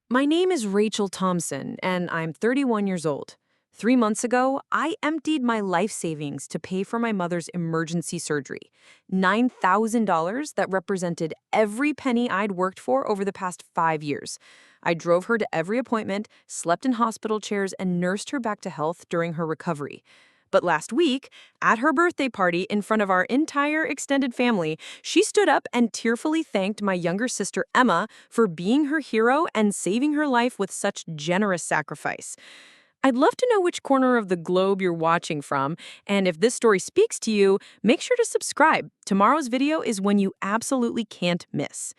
My name is Rachel Thompson, and I'm 31 years old. 3 months ago, I emptied my life savings to pay for my mother's emergency surgery. $9,000 that represented every penny I'd worked for over the past 5 years. I drove her to every appointment, slept in hospital chairs, and nursed her back to health during her recovery. But last week, at her birthday party in front of our entire extended family, she stood up and tearfully thanked my younger sister Emma for being her hero and saving her life with such generous sacrifice. I'd love to know which corner of the globe you're watching from, and if this story speaks to you, make sure to subscribe. Tomorrow's video is one you absolutely can't miss.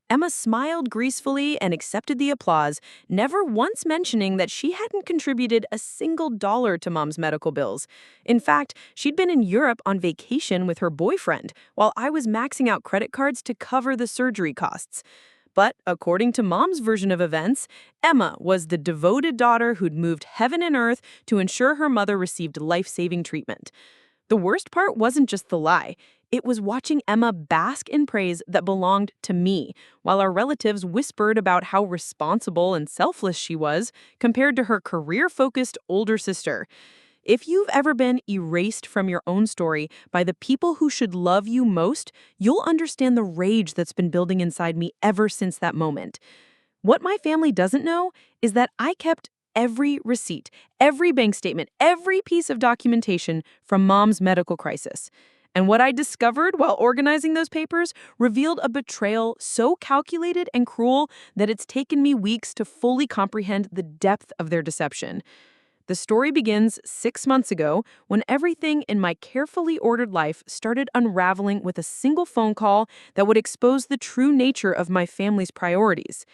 Emma smiled gracefully and accepted the applause, never once mentioning that she hadn't contributed a single dollar to Mom's medical bills. In fact, she'd been in Europe on vacation with her boyfriend, while I was maxing out credit cards to cover the surgery costs. But according to Mom's version of events, Emma was the devoted daughter who'd moved heaven and earth to ensure her mother received life-saving treatment. The worst part wasn't just the lie. It was watching Emma bask in praise that belonged to me, while our relatives whispered about how responsible and selfless she was compared to her career-focused older sister. If you've ever been erased from your own story by the people who should love you most, you'll understand the rage that's been building inside me ever since that moment. What my family doesn't know is that I kept every receipt, every bank statement, every piece of documentation from Mom's medical crisis. And what I discovered while organizing those papers revealed a betrayal so calculated and cruel that it's taken me weeks to fully comprehend the depth of their deception. The story begins 6 months ago when everything in my carefully ordered life started unraveling with a single phone call that would expose the true nature of my family's priorities.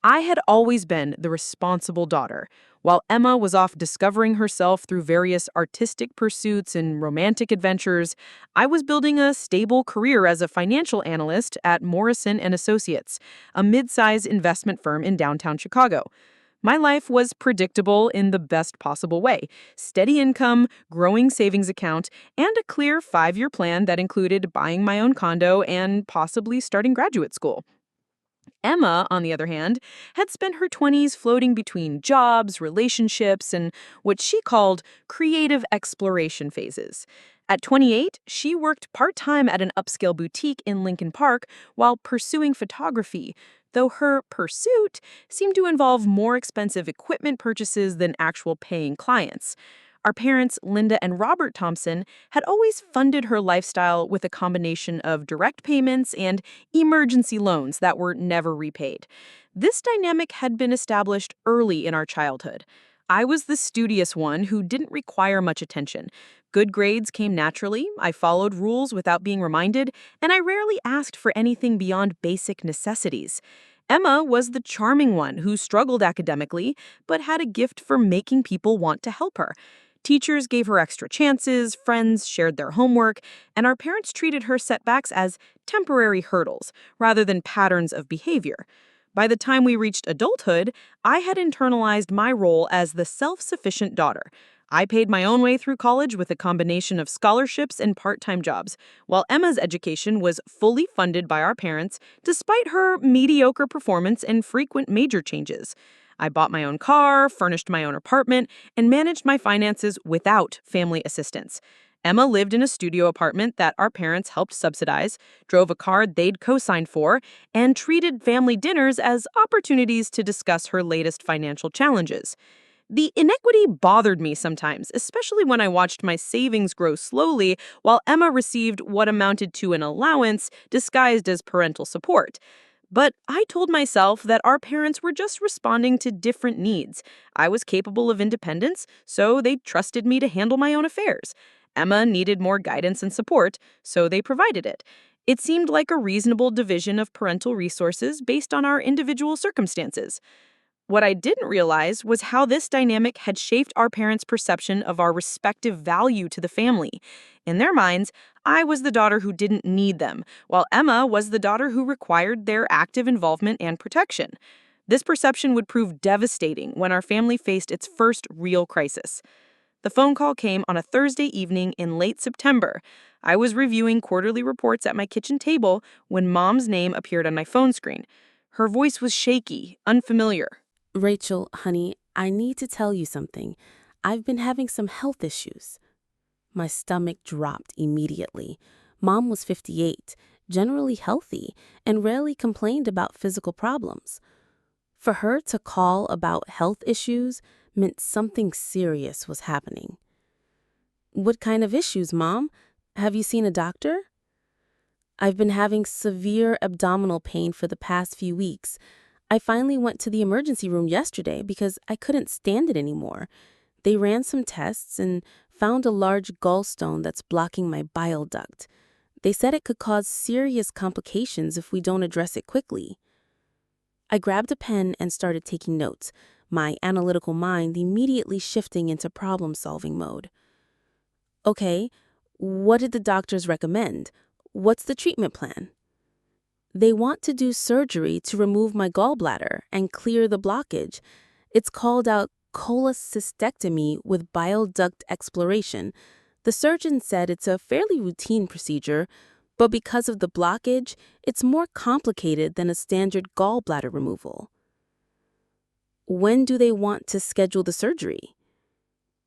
I had always been the responsible daughter. While Emma was off discovering herself through various artistic pursuits and romantic adventures, I was building a stable career as a financial analyst at Morrison and Associates, a mid-size investment firm in downtown Chicago. My life was predictable in the best possible way: steady income, growing savings account, and a clear 5-year plan that included buying my own condo and possibly starting graduate school. Emma, on the other hand, had spent her 20s floating between jobs, relationships, and what she called creative exploration phases. At 28, she worked part-time at an upscale boutique in Lincoln Park while pursuing photography, though her pursuit seemed to involve more expensive equipment purchases than actual paying clients. Our parents, Linda and Robert Thompson, had always funded her lifestyle with a combination of direct payments and emergency loans that were never repaid. This dynamic had been established early in our childhood. I was the studious one who didn't require much attention. Good grades came naturally, I followed rules without being reminded, and I rarely asked for anything beyond basic necessities. Emma was the charming one who struggled academically, but had a gift for making people want to help her. Teachers gave her extra chances, friends shared their homework, and our parents treated her setbacks as temporary hurdles rather than patterns of behavior. By the time we reached adulthood, I had internalized my role as the self-sufficient daughter. I paid my own way through college with a combination of scholarships and part-time jobs, while Emma's education was fully funded by our parents despite her mediocre performance and frequent major changes. I bought my own car, furnished my own apartment, and managed my finances without family assistance. Emma lived in a studio apartment that our parents helped subsidize, drove a car they'd co-signed for, and treated family dinners as opportunities to discuss her latest financial challenges. The inequity bothered me sometimes, especially when I watched my savings grow slowly while Emma received what amounted to an allowance disguised as parental support. But I told myself that our parents were just responding to different needs. I was capable of independence, so they trusted me to handle my own affairs. Emma needed more guidance and support, so they provided it. It seemed like a reasonable division of parental resources based on our individual circumstances. What I didn't realize was how this dynamic had shaped our parents' perception of our respective value to the family. In their minds, I was the daughter who didn't need them, while Emma was the daughter who required their active involvement and protection. This perception would prove devastating when our family faced its first real crisis. The phone call came on a Thursday evening in late September. I was reviewing quarterly reports at my kitchen table when Mom's name appeared on my phone screen. Her voice was shaky, unfamiliar. Rachel, honey, I need to tell you something. I've been having some health issues. My stomach dropped immediately. Mom was 58, generally healthy, and rarely complained about physical problems. For her to call about health issues meant something serious was happening. What kind of issues, Mom? Have you seen a doctor? I've been having severe abdominal pain for the past few weeks. I finally went to the emergency room yesterday because I couldn't stand it anymore. They ran some tests and found a large gallstone that's blocking my bile duct. They said it could cause serious complications if we don't address it quickly. I grabbed a pen and started taking notes, my analytical mind immediately shifting into problem-solving mode. Okay, what did the doctors recommend? What's the treatment plan? They want to do surgery to remove my gallbladder and clear the blockage. It's called a cholecystectomy with bile duct exploration. The surgeon said it's a fairly routine procedure, but because of the blockage, it's more complicated than a standard gallbladder removal. When do they want to schedule the surgery?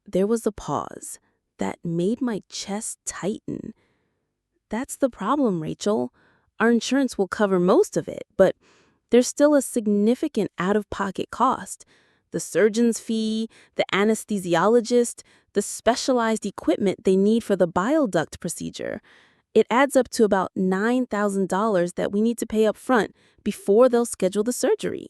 There was a pause that made my chest tighten. That's the problem, Rachel. Our insurance will cover most of it, but there's still a significant out-of-pocket cost. The surgeon's fee, the anesthesiologist, the specialized equipment they need for the bile duct procedure. It adds up to about $9,000 that we need to pay up front before they'll schedule the surgery.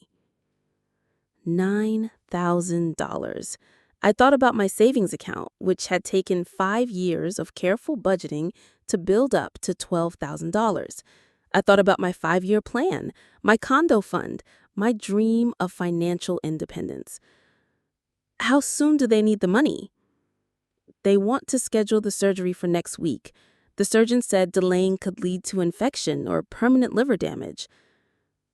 $9,000. I thought about my savings account, which had taken 5 years of careful budgeting to build up to $12,000. I thought about my 5-year plan, my condo fund, my dream of financial independence. How soon do they need the money? They want to schedule the surgery for next week. The surgeon said delaying could lead to infection or permanent liver damage.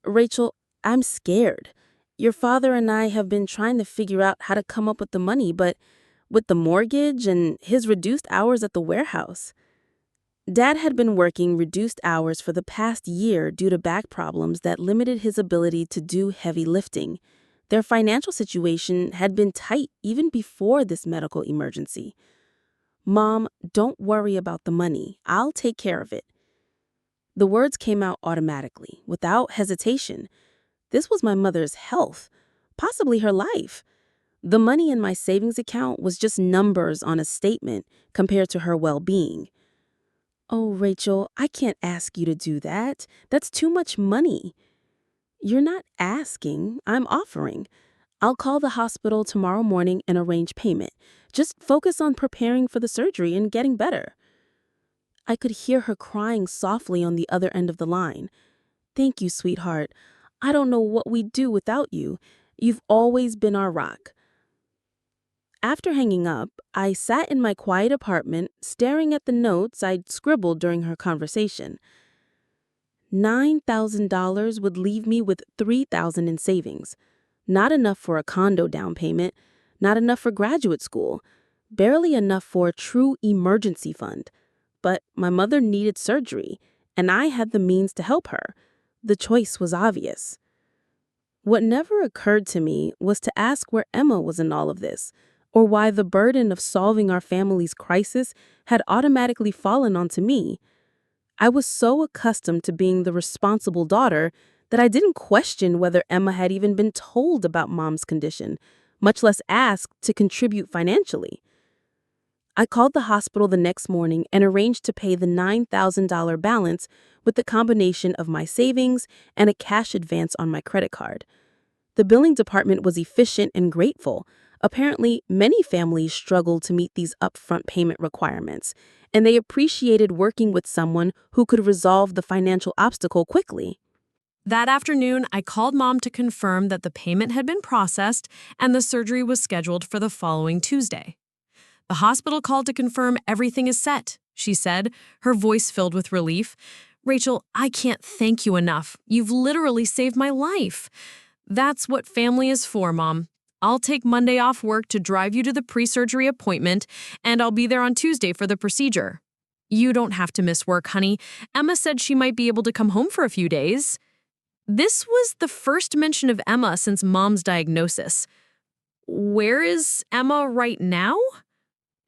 Rachel, I'm scared. Your father and I have been trying to figure out how to come up with the money, but with the mortgage and his reduced hours at the warehouse. Dad had been working reduced hours for the past year due to back problems that limited his ability to do heavy lifting. Their financial situation had been tight even before this medical emergency. Mom, don't worry about the money. I'll take care of it. The words came out automatically, without hesitation. This was my mother's health, possibly her life. The money in my savings account was just numbers on a statement compared to her well-being. Oh, Rachel, I can't ask you to do that. That's too much money. You're not asking, I'm offering. I'll call the hospital tomorrow morning and arrange payment. Just focus on preparing for the surgery and getting better. I could hear her crying softly on the other end of the line. Thank you, sweetheart. I don't know what we'd do without you. You've always been our rock. After hanging up, I sat in my quiet apartment, staring at the notes I'd scribbled during her conversation. $9,000 would leave me with $3,000 in savings. Not enough for a condo down payment, not enough for graduate school, barely enough for a true emergency fund. But my mother needed surgery, and I had the means to help her. The choice was obvious. What never occurred to me was to ask where Emma was in all of this, or why the burden of solving our family's crisis had automatically fallen onto me. I was so accustomed to being the responsible daughter that I didn't question whether Emma had even been told about Mom's condition, much less asked to contribute financially. I called the hospital the next morning and arranged to pay the $9,000 balance with the combination of my savings and a cash advance on my credit card. The billing department was efficient and grateful. Apparently, many families struggle to meet these upfront payment requirements, and they appreciated working with someone who could resolve the financial obstacle quickly. That afternoon, I called Mom to confirm that the payment had been processed and the surgery was scheduled for the following Tuesday. The hospital called to confirm everything is set, she said, her voice filled with relief. Rachel, I can't thank you enough. You've literally saved my life. That's what family is for, Mom. I'll take Monday off work to drive you to the pre-surgery appointment, and I'll be there on Tuesday for the procedure. You don't have to miss work, honey. Emma said she might be able to come home for a few days. This was the first mention of Emma since Mom's diagnosis. Where is Emma right now?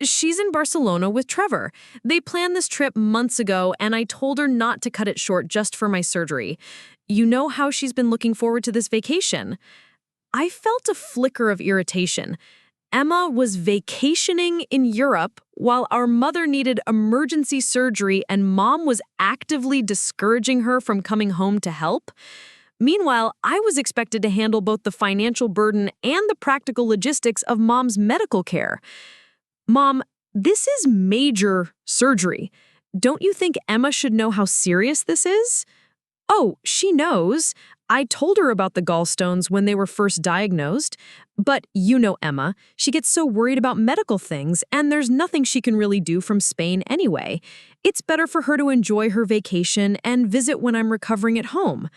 She's in Barcelona with Trevor. They planned this trip months ago, and I told her not to cut it short just for my surgery. You know how she's been looking forward to this vacation. I felt a flicker of irritation. Emma was vacationing in Europe while our mother needed emergency surgery and Mom was actively discouraging her from coming home to help. Meanwhile, I was expected to handle both the financial burden and the practical logistics of Mom's medical care. Mom, this is major surgery. Don't you think Emma should know how serious this is? Oh, she knows. I told her about the gallstones when they were first diagnosed. But you know Emma, she gets so worried about medical things, and there's nothing she can really do from Spain anyway. It's better for her to enjoy her vacation and visit when I'm recovering at home.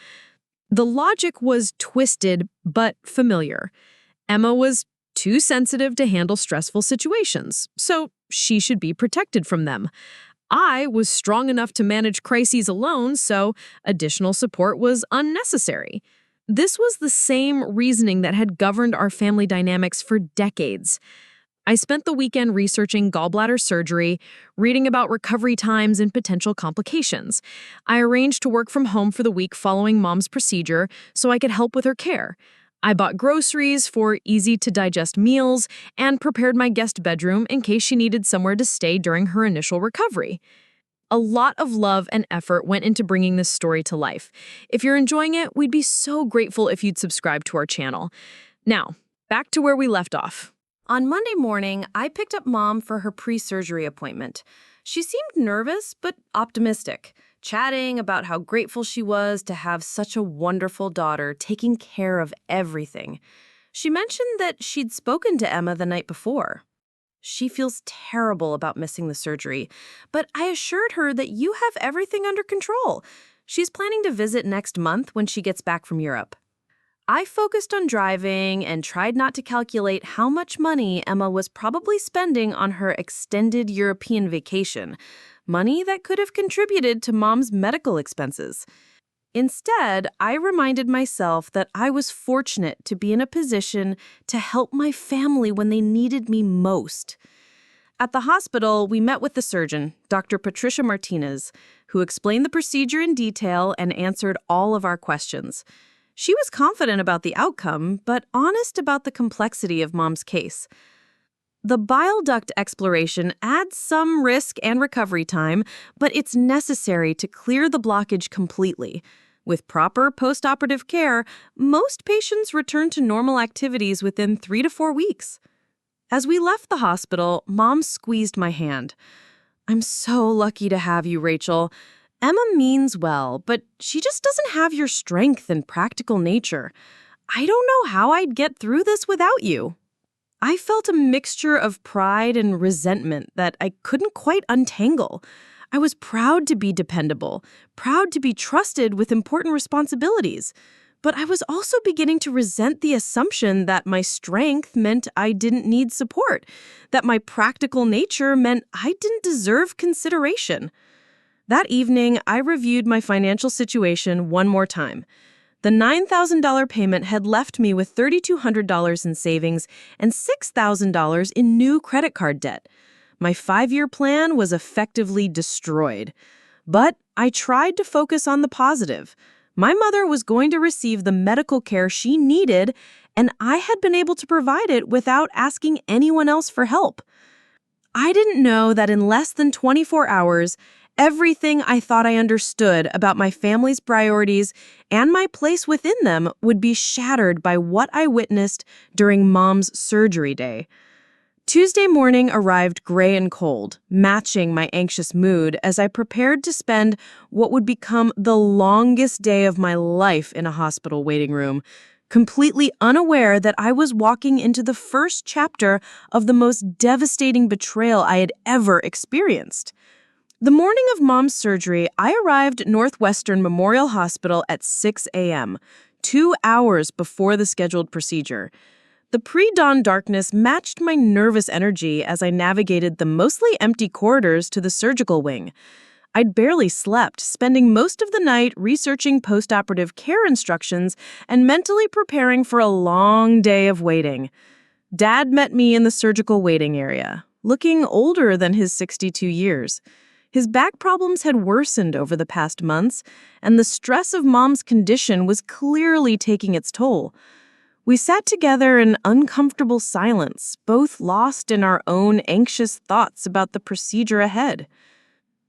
The logic was twisted but familiar. Emma was too sensitive to handle stressful situations, so she should be protected from them. I was strong enough to manage crises alone, so additional support was unnecessary. This was the same reasoning that had governed our family dynamics for decades. I spent the weekend researching gallbladder surgery, reading about recovery times and potential complications. I arranged to work from home for the week following Mom's procedure so I could help with her care. I bought groceries for easy-to-digest meals and prepared my guest bedroom in case she needed somewhere to stay during her initial recovery. A lot of love and effort went into bringing this story to life. If you're enjoying it, we'd be so grateful if you'd subscribe to our channel. Now, back to where we left off. On Monday morning, I picked up Mom for her pre-surgery appointment. She seemed nervous but optimistic, chatting about how grateful she was to have such a wonderful daughter taking care of everything. She mentioned that she'd spoken to Emma the night before. She feels terrible about missing the surgery, but I assured her that you have everything under control. She's planning to visit next month when she gets back from Europe. I focused on driving and tried not to calculate how much money Emma was probably spending on her extended European vacation, money that could have contributed to Mom's medical expenses. Instead, I reminded myself that I was fortunate to be in a position to help my family when they needed me most. At the hospital, we met with the surgeon, Dr. Patricia Martinez, who explained the procedure in detail and answered all of our questions. She was confident about the outcome, but honest about the complexity of Mom's case. The bile duct exploration adds some risk and recovery time, but it's necessary to clear the blockage completely. With proper postoperative care, most patients return to normal activities within 3 to 4 weeks. As we left the hospital, Mom squeezed my hand. "I'm so lucky to have you, Rachel. Emma means well, but she just doesn't have your strength and practical nature. I don't know how I'd get through this without you." I felt a mixture of pride and resentment that I couldn't quite untangle. I was proud to be dependable, proud to be trusted with important responsibilities. But I was also beginning to resent the assumption that my strength meant I didn't need support, that my practical nature meant I didn't deserve consideration. That evening, I reviewed my financial situation one more time. The $9,000 payment had left me with $3,200 in savings and $6,000 in new credit card debt. My 5-year plan was effectively destroyed. But I tried to focus on the positive. My mother was going to receive the medical care she needed, and I had been able to provide it without asking anyone else for help. I didn't know that in less than 24 hours, everything I thought I understood about my family's priorities and my place within them would be shattered by what I witnessed during Mom's surgery day. Tuesday morning arrived gray and cold, matching my anxious mood as I prepared to spend what would become the longest day of my life in a hospital waiting room, completely unaware that I was walking into the first chapter of the most devastating betrayal I had ever experienced. The morning of Mom's surgery, I arrived Northwestern Memorial Hospital at 6 a.m., 2 hours before the scheduled procedure. The pre-dawn darkness matched my nervous energy as I navigated the mostly empty corridors to the surgical wing. I'd barely slept, spending most of the night researching postoperative care instructions and mentally preparing for a long day of waiting. Dad met me in the surgical waiting area, looking older than his 62 years. His back problems had worsened over the past months, and the stress of Mom's condition was clearly taking its toll. We sat together in uncomfortable silence, both lost in our own anxious thoughts about the procedure ahead.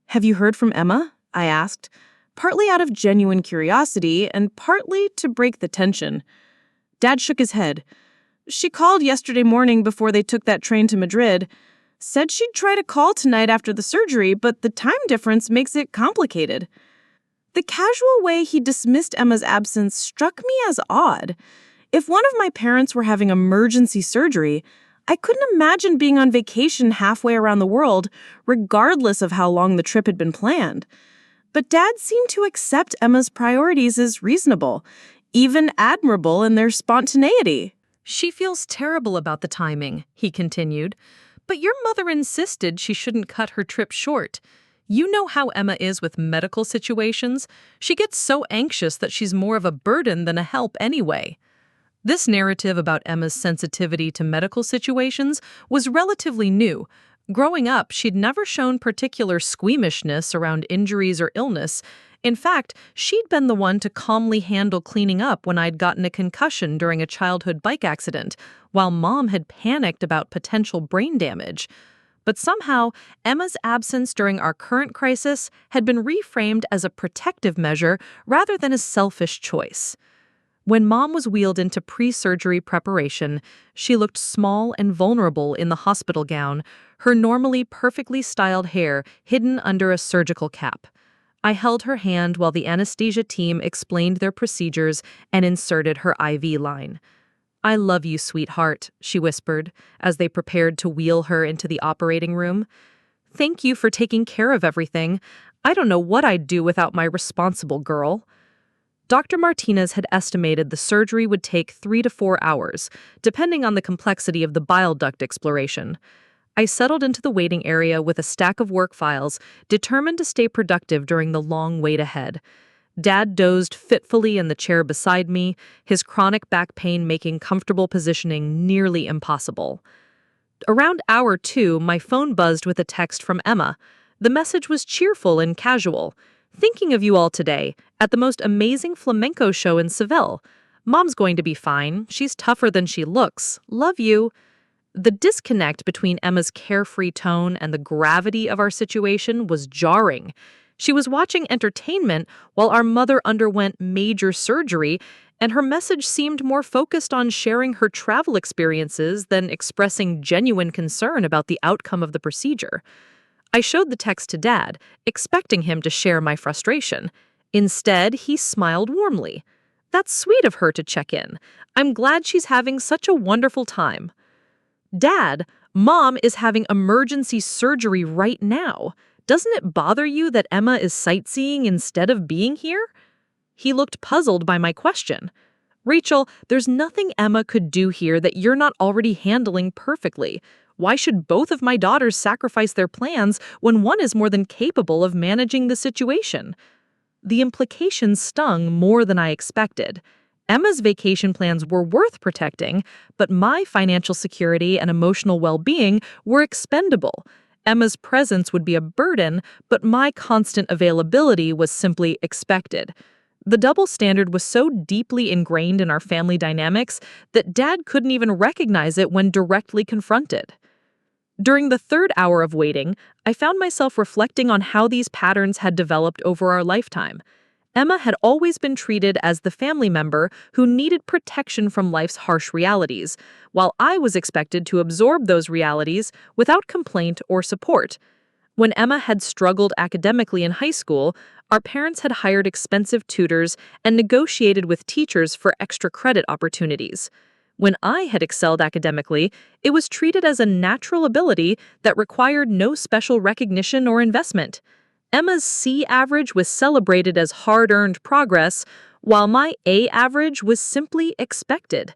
"Have you heard from Emma?" I asked, partly out of genuine curiosity and partly to break the tension. Dad shook his head. "She called yesterday morning before they took that train to Madrid. Said she'd try to call tonight after the surgery, but the time difference makes it complicated." The casual way he dismissed Emma's absence struck me as odd. If one of my parents were having emergency surgery, I couldn't imagine being on vacation halfway around the world, regardless of how long the trip had been planned. But Dad seemed to accept Emma's priorities as reasonable, even admirable in their spontaneity. She feels terrible about the timing, he continued. But your mother insisted she shouldn't cut her trip short. You know how Emma is with medical situations. She gets so anxious that she's more of a burden than a help anyway. This narrative about Emma's sensitivity to medical situations was relatively new. Growing up, she'd never shown particular squeamishness around injuries or illness. In fact, she'd been the one to calmly handle cleaning up when I'd gotten a concussion during a childhood bike accident, while Mom had panicked about potential brain damage. But somehow, Emma's absence during our current crisis had been reframed as a protective measure rather than a selfish choice. When Mom was wheeled into pre-surgery preparation, she looked small and vulnerable in the hospital gown, her normally perfectly styled hair hidden under a surgical cap. I held her hand while the anesthesia team explained their procedures and inserted her IV line. "I love you, sweetheart," she whispered, as they prepared to wheel her into the operating room. "Thank you for taking care of everything. I don't know what I'd do without my responsible girl." Dr. Martinez had estimated the surgery would take 3 to 4 hours, depending on the complexity of the bile duct exploration. I settled into the waiting area with a stack of work files, determined to stay productive during the long wait ahead. Dad dozed fitfully in the chair beside me, his chronic back pain making comfortable positioning nearly impossible. Around hour 2, my phone buzzed with a text from Emma. The message was cheerful and casual. "Thinking of you all today, at the most amazing flamenco show in Seville. Mom's going to be fine. She's tougher than she looks. Love you." The disconnect between Emma's carefree tone and the gravity of our situation was jarring. She was watching entertainment while our mother underwent major surgery, and her message seemed more focused on sharing her travel experiences than expressing genuine concern about the outcome of the procedure. I showed the text to Dad, expecting him to share my frustration. Instead, he smiled warmly. "That's sweet of her to check in. I'm glad she's having such a wonderful time." "Dad, Mom is having emergency surgery right now. Doesn't it bother you that Emma is sightseeing instead of being here?" He looked puzzled by my question. "Rachel, there's nothing Emma could do here that you're not already handling perfectly. Why should both of my daughters sacrifice their plans when one is more than capable of managing the situation?" The implications stung more than I expected. Emma's vacation plans were worth protecting, but my financial security and emotional well-being were expendable. Emma's presence would be a burden, but my constant availability was simply expected. The double standard was so deeply ingrained in our family dynamics that Dad couldn't even recognize it when directly confronted. During the third hour of waiting, I found myself reflecting on how these patterns had developed over our lifetime. Emma had always been treated as the family member who needed protection from life's harsh realities, while I was expected to absorb those realities without complaint or support. When Emma had struggled academically in high school, our parents had hired expensive tutors and negotiated with teachers for extra credit opportunities. When I had excelled academically, it was treated as a natural ability that required no special recognition or investment. Emma's C average was celebrated as hard-earned progress, while my A average was simply expected.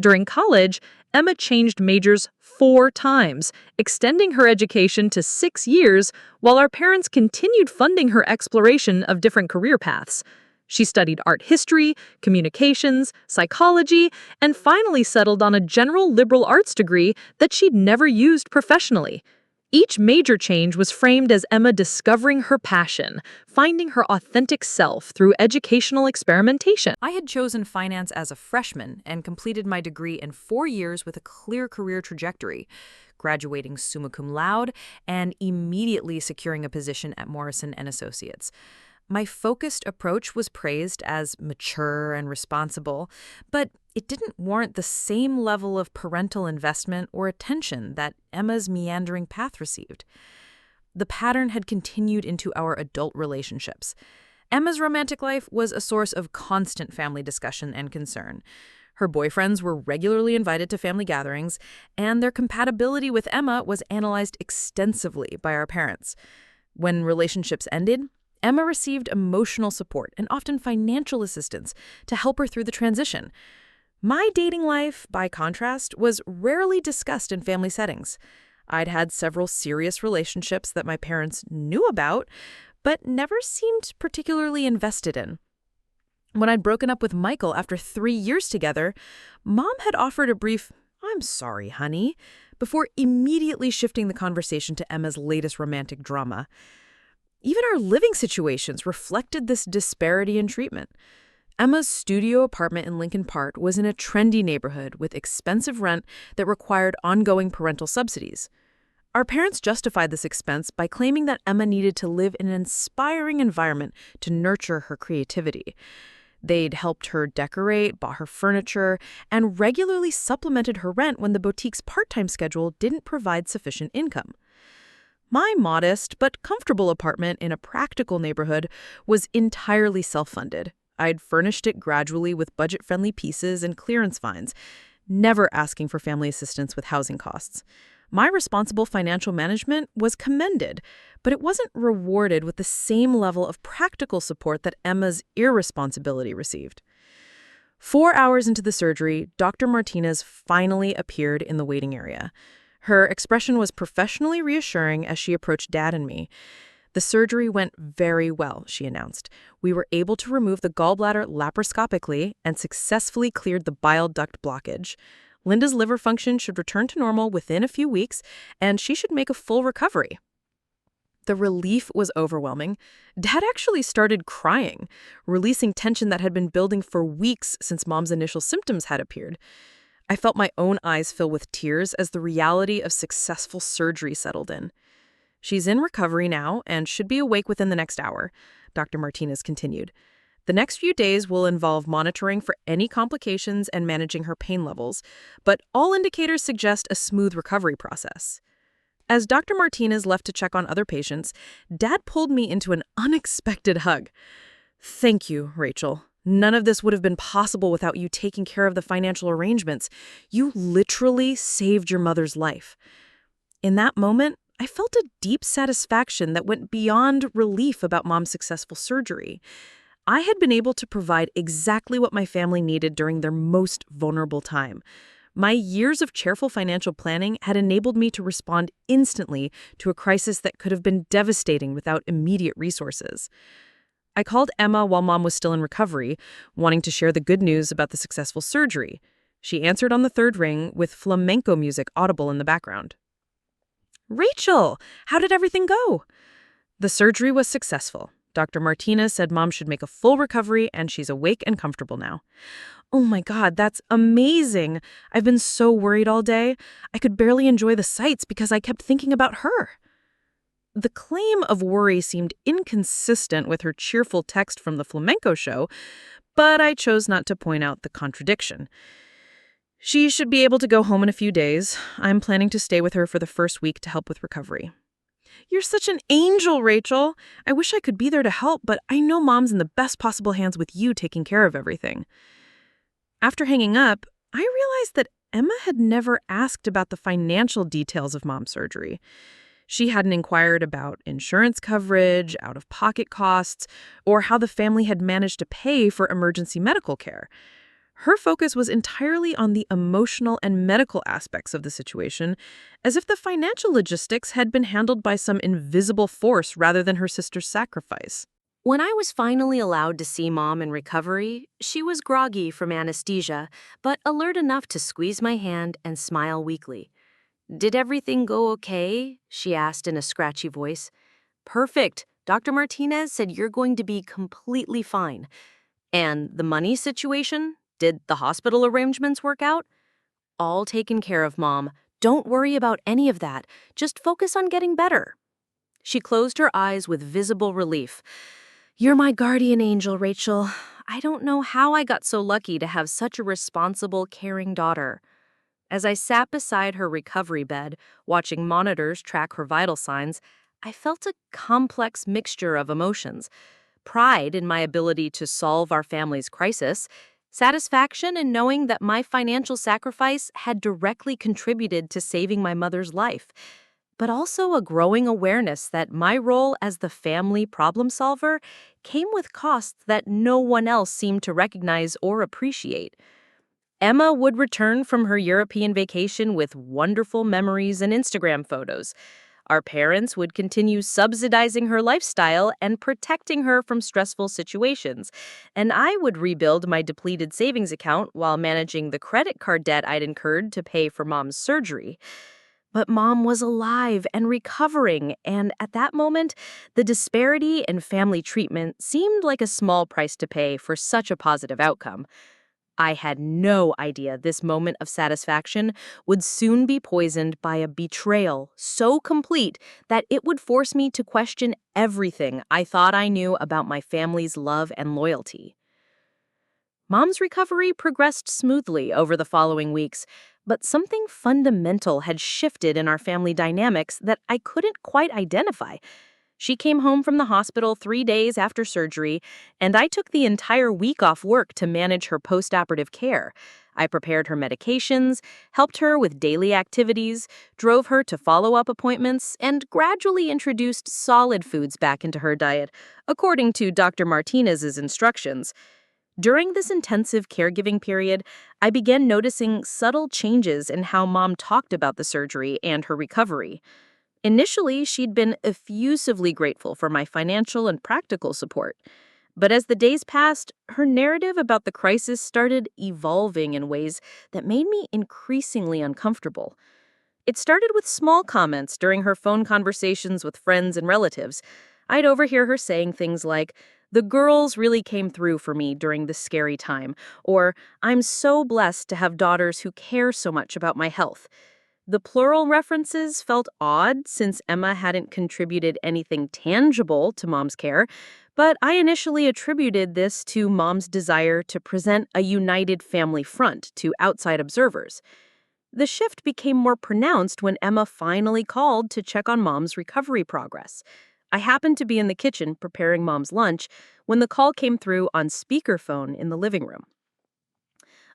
During college, Emma changed majors 4 times, extending her education to 6 years while our parents continued funding her exploration of different career paths. She studied art history, communications, psychology, and finally settled on a general liberal arts degree that she'd never used professionally. Each major change was framed as Emma discovering her passion, finding her authentic self through educational experimentation. I had chosen finance as a freshman and completed my degree in 4 years with a clear career trajectory, graduating summa cum laude and immediately securing a position at Morrison and Associates. My focused approach was praised as mature and responsible, but it didn't warrant the same level of parental investment or attention that Emma's meandering path received. The pattern had continued into our adult relationships. Emma's romantic life was a source of constant family discussion and concern. Her boyfriends were regularly invited to family gatherings, and their compatibility with Emma was analyzed extensively by our parents. When relationships ended, Emma received emotional support and often financial assistance to help her through the transition. My dating life, by contrast, was rarely discussed in family settings. I'd had several serious relationships that my parents knew about, but never seemed particularly invested in. When I'd broken up with Michael after 3 years together, Mom had offered a brief, "I'm sorry, honey," before immediately shifting the conversation to Emma's latest romantic drama. Even our living situations reflected this disparity in treatment. Emma's studio apartment in Lincoln Park was in a trendy neighborhood with expensive rent that required ongoing parental subsidies. Our parents justified this expense by claiming that Emma needed to live in an inspiring environment to nurture her creativity. They'd helped her decorate, bought her furniture, and regularly supplemented her rent when the boutique's part-time schedule didn't provide sufficient income. My modest but comfortable apartment in a practical neighborhood was entirely self-funded. I'd furnished it gradually with budget-friendly pieces and clearance finds, never asking for family assistance with housing costs. My responsible financial management was commended, but it wasn't rewarded with the same level of practical support that Emma's irresponsibility received. 4 hours into the surgery, Dr. Martinez finally appeared in the waiting area. Her expression was professionally reassuring as she approached Dad and me. "The surgery went very well," she announced. "We were able to remove the gallbladder laparoscopically and successfully cleared the bile duct blockage. Linda's liver function should return to normal within a few weeks, and she should make a full recovery." The relief was overwhelming. Dad actually started crying, releasing tension that had been building for weeks since Mom's initial symptoms had appeared. I felt my own eyes fill with tears as the reality of successful surgery settled in. "She's in recovery now and should be awake within the next hour," Dr. Martinez continued. "The next few days will involve monitoring for any complications and managing her pain levels, but all indicators suggest a smooth recovery process." As Dr. Martinez left to check on other patients, Dad pulled me into an unexpected hug. "Thank you, Rachel. None of this would have been possible without you taking care of the financial arrangements. You literally saved your mother's life." In that moment, I felt a deep satisfaction that went beyond relief about Mom's successful surgery. I had been able to provide exactly what my family needed during their most vulnerable time. My years of careful financial planning had enabled me to respond instantly to a crisis that could have been devastating without immediate resources. I called Emma while Mom was still in recovery, wanting to share the good news about the successful surgery. She answered on the third ring with flamenco music audible in the background. "Rachel, how did everything go?" "The surgery was successful. Dr. Martinez said Mom should make a full recovery and she's awake and comfortable now." "Oh my God, that's amazing. I've been so worried all day. I could barely enjoy the sights because I kept thinking about her." The claim of worry seemed inconsistent with her cheerful text from the flamenco show, but I chose not to point out the contradiction. "She should be able to go home in a few days. I'm planning to stay with her for the first week to help with recovery." "You're such an angel, Rachel. I wish I could be there to help, but I know Mom's in the best possible hands with you taking care of everything." After hanging up, I realized that Emma had never asked about the financial details of Mom's surgery. She hadn't inquired about insurance coverage, out-of-pocket costs, or how the family had managed to pay for emergency medical care. Her focus was entirely on the emotional and medical aspects of the situation, as if the financial logistics had been handled by some invisible force rather than her sister's sacrifice. When I was finally allowed to see Mom in recovery, she was groggy from anesthesia, but alert enough to squeeze my hand and smile weakly. "Did everything go okay?" she asked in a scratchy voice. "Perfect. Dr. Martinez said you're going to be completely fine." "And the money situation? Did the hospital arrangements work out?" "All taken care of, Mom. Don't worry about any of that. Just focus on getting better." She closed her eyes with visible relief. "You're my guardian angel, Rachel. I don't know how I got so lucky to have such a responsible, caring daughter." As I sat beside her recovery bed, watching monitors track her vital signs, I felt a complex mixture of emotions. Pride in my ability to solve our family's crisis, satisfaction in knowing that my financial sacrifice had directly contributed to saving my mother's life, but also a growing awareness that my role as the family problem solver came with costs that no one else seemed to recognize or appreciate. Emma would return from her European vacation with wonderful memories and Instagram photos. Our parents would continue subsidizing her lifestyle and protecting her from stressful situations. And I would rebuild my depleted savings account while managing the credit card debt I'd incurred to pay for Mom's surgery. But Mom was alive and recovering, and at that moment, the disparity in family treatment seemed like a small price to pay for such a positive outcome. I had no idea this moment of satisfaction would soon be poisoned by a betrayal so complete that it would force me to question everything I thought I knew about my family's love and loyalty. Mom's recovery progressed smoothly over the following weeks, but something fundamental had shifted in our family dynamics that I couldn't quite identify. She came home from the hospital 3 days after surgery, and I took the entire week off work to manage her postoperative care. I prepared her medications, helped her with daily activities, drove her to follow-up appointments, and gradually introduced solid foods back into her diet, according to Dr. Martinez's instructions. During this intensive caregiving period, I began noticing subtle changes in how Mom talked about the surgery and her recovery. Initially, she'd been effusively grateful for my financial and practical support. But as the days passed, her narrative about the crisis started evolving in ways that made me increasingly uncomfortable. It started with small comments during her phone conversations with friends and relatives. I'd overhear her saying things like, "The girls really came through for me during this scary time," or "I'm so blessed to have daughters who care so much about my health." The plural references felt odd since Emma hadn't contributed anything tangible to Mom's care, but I initially attributed this to Mom's desire to present a united family front to outside observers. The shift became more pronounced when Emma finally called to check on Mom's recovery progress. I happened to be in the kitchen preparing Mom's lunch when the call came through on speakerphone in the living room.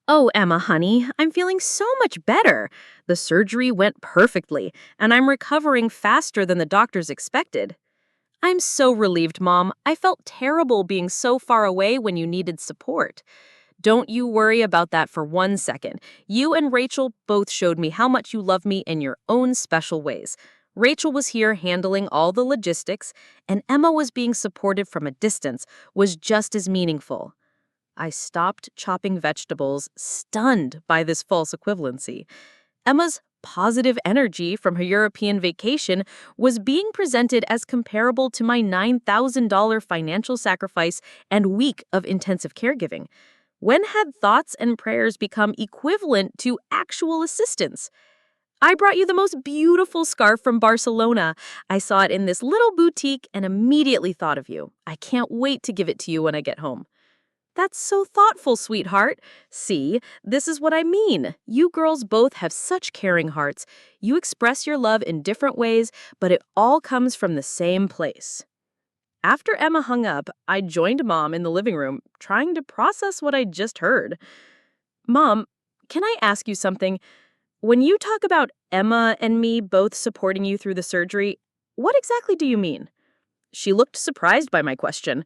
"Oh, Emma, honey, I'm feeling so much better. The surgery went perfectly, and I'm recovering faster than the doctors expected." "I'm so relieved, Mom. I felt terrible being so far away when you needed support." "Don't you worry about that for 1 second. You and Rachel both showed me how much you love me in your own special ways. Rachel was here handling all the logistics, and Emma was being supported from a distance, was just as meaningful." I stopped chopping vegetables, stunned by this false equivalency. Emma's positive energy from her European vacation was being presented as comparable to my $9,000 financial sacrifice and week of intensive caregiving. When had thoughts and prayers become equivalent to actual assistance? "I brought you the most beautiful scarf from Barcelona. I saw it in this little boutique and immediately thought of you. I can't wait to give it to you when I get home." "That's so thoughtful, sweetheart. See, this is what I mean. You girls both have such caring hearts. You express your love in different ways, but it all comes from the same place." After Emma hung up, I joined Mom in the living room, trying to process what I'd just heard. "Mom, can I ask you something? When you talk about Emma and me both supporting you through the surgery, what exactly do you mean?" She looked surprised by my question.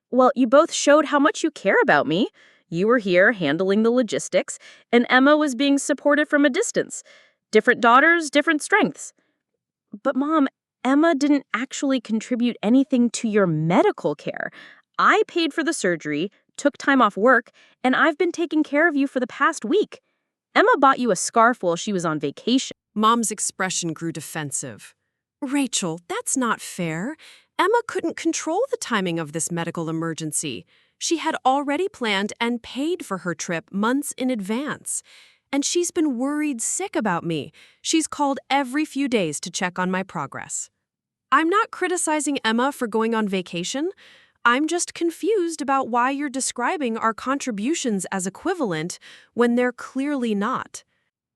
"Well, you both showed how much you care about me. You were here handling the logistics, and Emma was being supported from a distance. Different daughters, different strengths. But Mom, Emma didn't actually contribute anything to your medical care. I paid for the surgery, took time off work, and I've been taking care of you for the past week. Emma bought you a scarf while she was on vacation. Mom's expression grew defensive. Rachel, that's not fair. Emma couldn't control the timing of this medical emergency. She had already planned and paid for her trip months in advance. And she's been worried sick about me. She's called every few days to check on my progress. I'm not criticizing Emma for going on vacation. I'm just confused about why you're describing our contributions as equivalent when they're clearly not.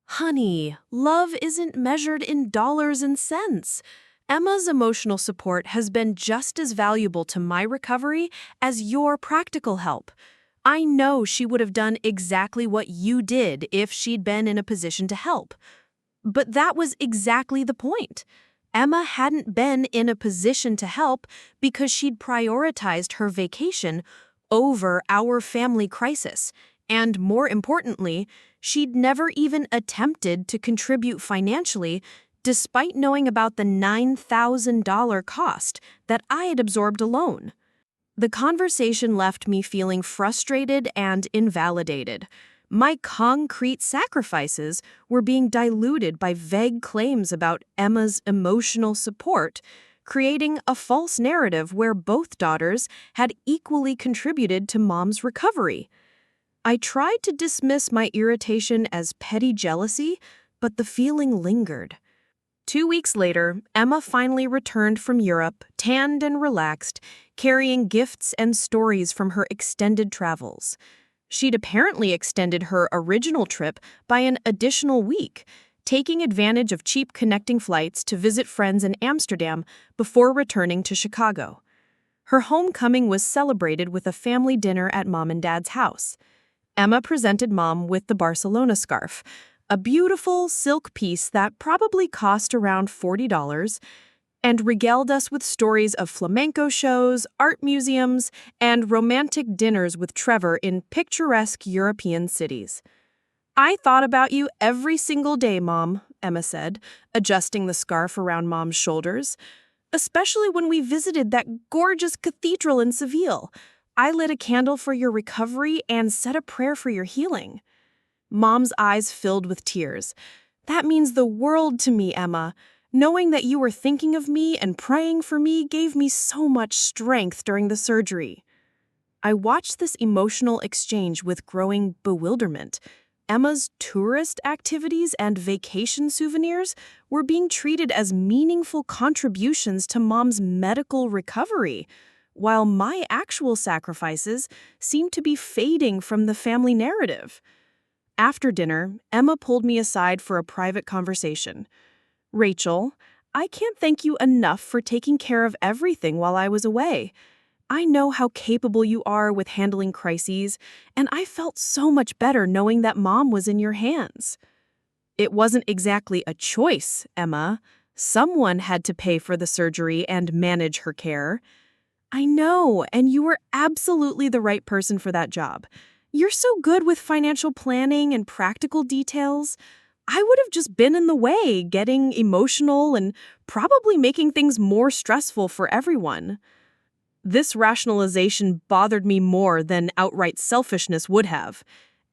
Honey, love isn't measured in dollars and cents. Emma's emotional support has been just as valuable to my recovery as your practical help. I know she would have done exactly what you did if she'd been in a position to help. But that was exactly the point. Emma hadn't been in a position to help because she'd prioritized her vacation over our family crisis. And more importantly, she'd never even attempted to contribute financially despite knowing about the $9,000 cost that I had absorbed alone. The conversation left me feeling frustrated and invalidated. My concrete sacrifices were being diluted by vague claims about Emma's emotional support, creating a false narrative where both daughters had equally contributed to Mom's recovery. I tried to dismiss my irritation as petty jealousy, but the feeling lingered. 2 weeks later, Emma finally returned from Europe, tanned and relaxed, carrying gifts and stories from her extended travels. She'd apparently extended her original trip by an additional week, taking advantage of cheap connecting flights to visit friends in Amsterdam before returning to Chicago. Her homecoming was celebrated with a family dinner at Mom and Dad's house. Emma presented Mom with the Barcelona scarf, a beautiful silk piece that probably cost around $40, and regaled us with stories of flamenco shows, art museums, and romantic dinners with Trevor in picturesque European cities. "I thought about you every single day, Mom," Emma said, adjusting the scarf around Mom's shoulders. "Especially when we visited that gorgeous cathedral in Seville. I lit a candle for your recovery and said a prayer for your healing." Mom's eyes filled with tears. "That means the world to me, Emma. Knowing that you were thinking of me and praying for me gave me so much strength during the surgery." I watched this emotional exchange with growing bewilderment. Emma's tourist activities and vacation souvenirs were being treated as meaningful contributions to Mom's medical recovery, while my actual sacrifices seemed to be fading from the family narrative. After dinner, Emma pulled me aside for a private conversation. "Rachel, I can't thank you enough for taking care of everything while I was away. I know how capable you are with handling crises, and I felt so much better knowing that Mom was in your hands." "It wasn't exactly a choice, Emma. Someone had to pay for the surgery and manage her care." "I know, and you were absolutely the right person for that job. You're so good with financial planning and practical details. I would have just been in the way, getting emotional and probably making things more stressful for everyone." This rationalization bothered me more than outright selfishness would have.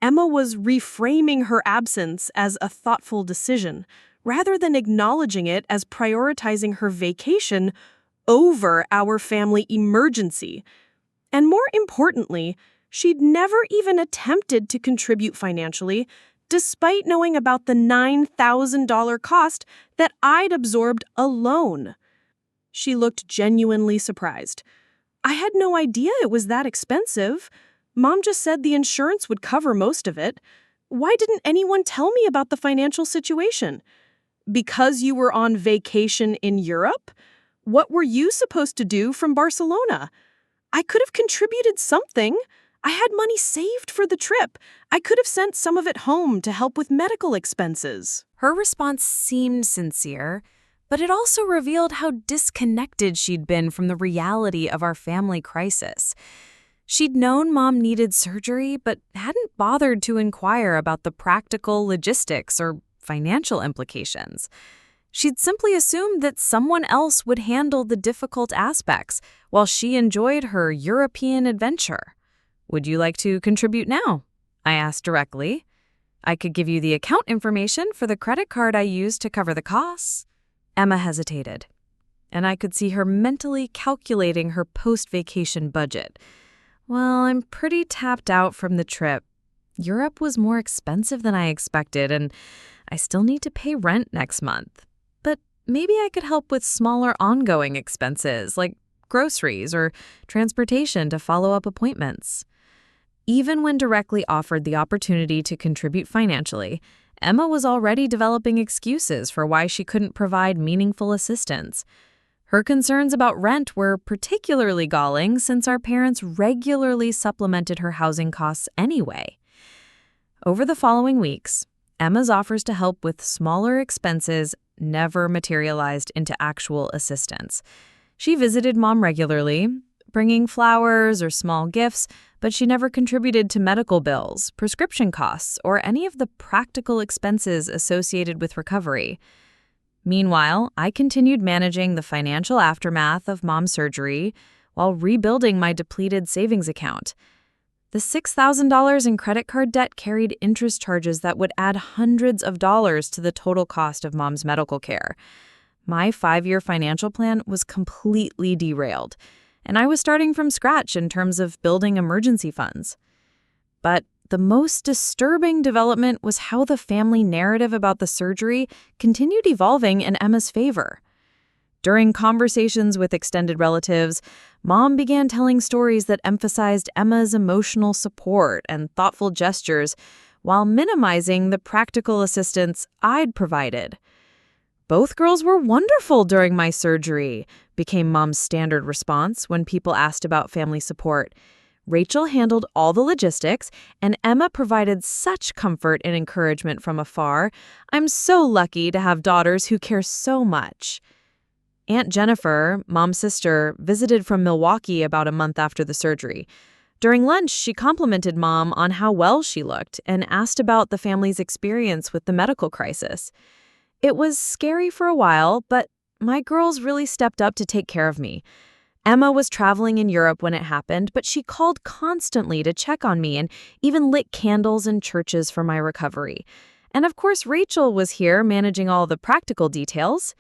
Emma was reframing her absence as a thoughtful decision, rather than acknowledging it as prioritizing her vacation over our family emergency. And more importantly, she'd never even attempted to contribute financially, despite knowing about the $9,000 cost that I'd absorbed alone. She looked genuinely surprised. "I had no idea it was that expensive. Mom just said the insurance would cover most of it. Why didn't anyone tell me about the financial situation?" "Because you were on vacation in Europe? What were you supposed to do from Barcelona? I could have contributed something. I had money saved for the trip. I could have sent some of it home to help with medical expenses." Her response seemed sincere, but it also revealed how disconnected she'd been from the reality of our family crisis. She'd known Mom needed surgery, but hadn't bothered to inquire about the practical logistics or financial implications. She'd simply assumed that someone else would handle the difficult aspects while she enjoyed her European adventure. "Would you like to contribute now?" I asked directly. "I could give you the account information for the credit card I used to cover the costs." Emma hesitated, and I could see her mentally calculating her post-vacation budget. "Well, I'm pretty tapped out from the trip. Europe was more expensive than I expected, and I still need to pay rent next month. But maybe I could help with smaller ongoing expenses, like groceries or transportation to follow-up appointments." Even when directly offered the opportunity to contribute financially, Emma was already developing excuses for why she couldn't provide meaningful assistance. Her concerns about rent were particularly galling since our parents regularly supplemented her housing costs anyway. Over the following weeks, Emma's offers to help with smaller expenses never materialized into actual assistance. She visited Mom regularly, bringing flowers or small gifts, but she never contributed to medical bills, prescription costs, or any of the practical expenses associated with recovery. Meanwhile, I continued managing the financial aftermath of Mom's surgery while rebuilding my depleted savings account. The $6,000 in credit card debt carried interest charges that would add hundreds of dollars to the total cost of Mom's medical care. My 5-year financial plan was completely derailed, and I was starting from scratch in terms of building emergency funds. But the most disturbing development was how the family narrative about the surgery continued evolving in Emma's favor. During conversations with extended relatives, Mom began telling stories that emphasized Emma's emotional support and thoughtful gestures while minimizing the practical assistance I'd provided. "Both girls were wonderful during my surgery," became Mom's standard response when people asked about family support. "Rachel handled all the logistics, and Emma provided such comfort and encouragement from afar. I'm so lucky to have daughters who care so much." Aunt Jennifer, Mom's sister, visited from Milwaukee about a month after the surgery. During lunch, she complimented Mom on how well she looked and asked about the family's experience with the medical crisis. "It was scary for a while, but my girls really stepped up to take care of me. Emma was traveling in Europe when it happened, but she called constantly to check on me and even lit candles in churches for my recovery. And of course, Rachel was here managing all the practical details."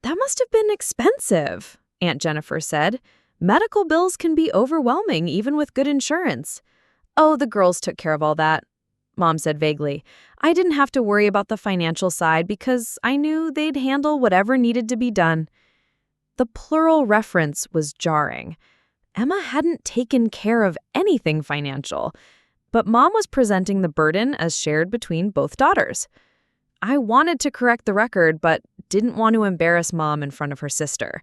"That must have been expensive," Aunt Jennifer said. "Medical bills can be overwhelming even with good insurance." "Oh, the girls took care of all that," Mom said vaguely. "I didn't have to worry about the financial side because I knew they'd handle whatever needed to be done." The plural reference was jarring. Emma hadn't taken care of anything financial, but Mom was presenting the burden as shared between both daughters. I wanted to correct the record, but didn't want to embarrass Mom in front of her sister.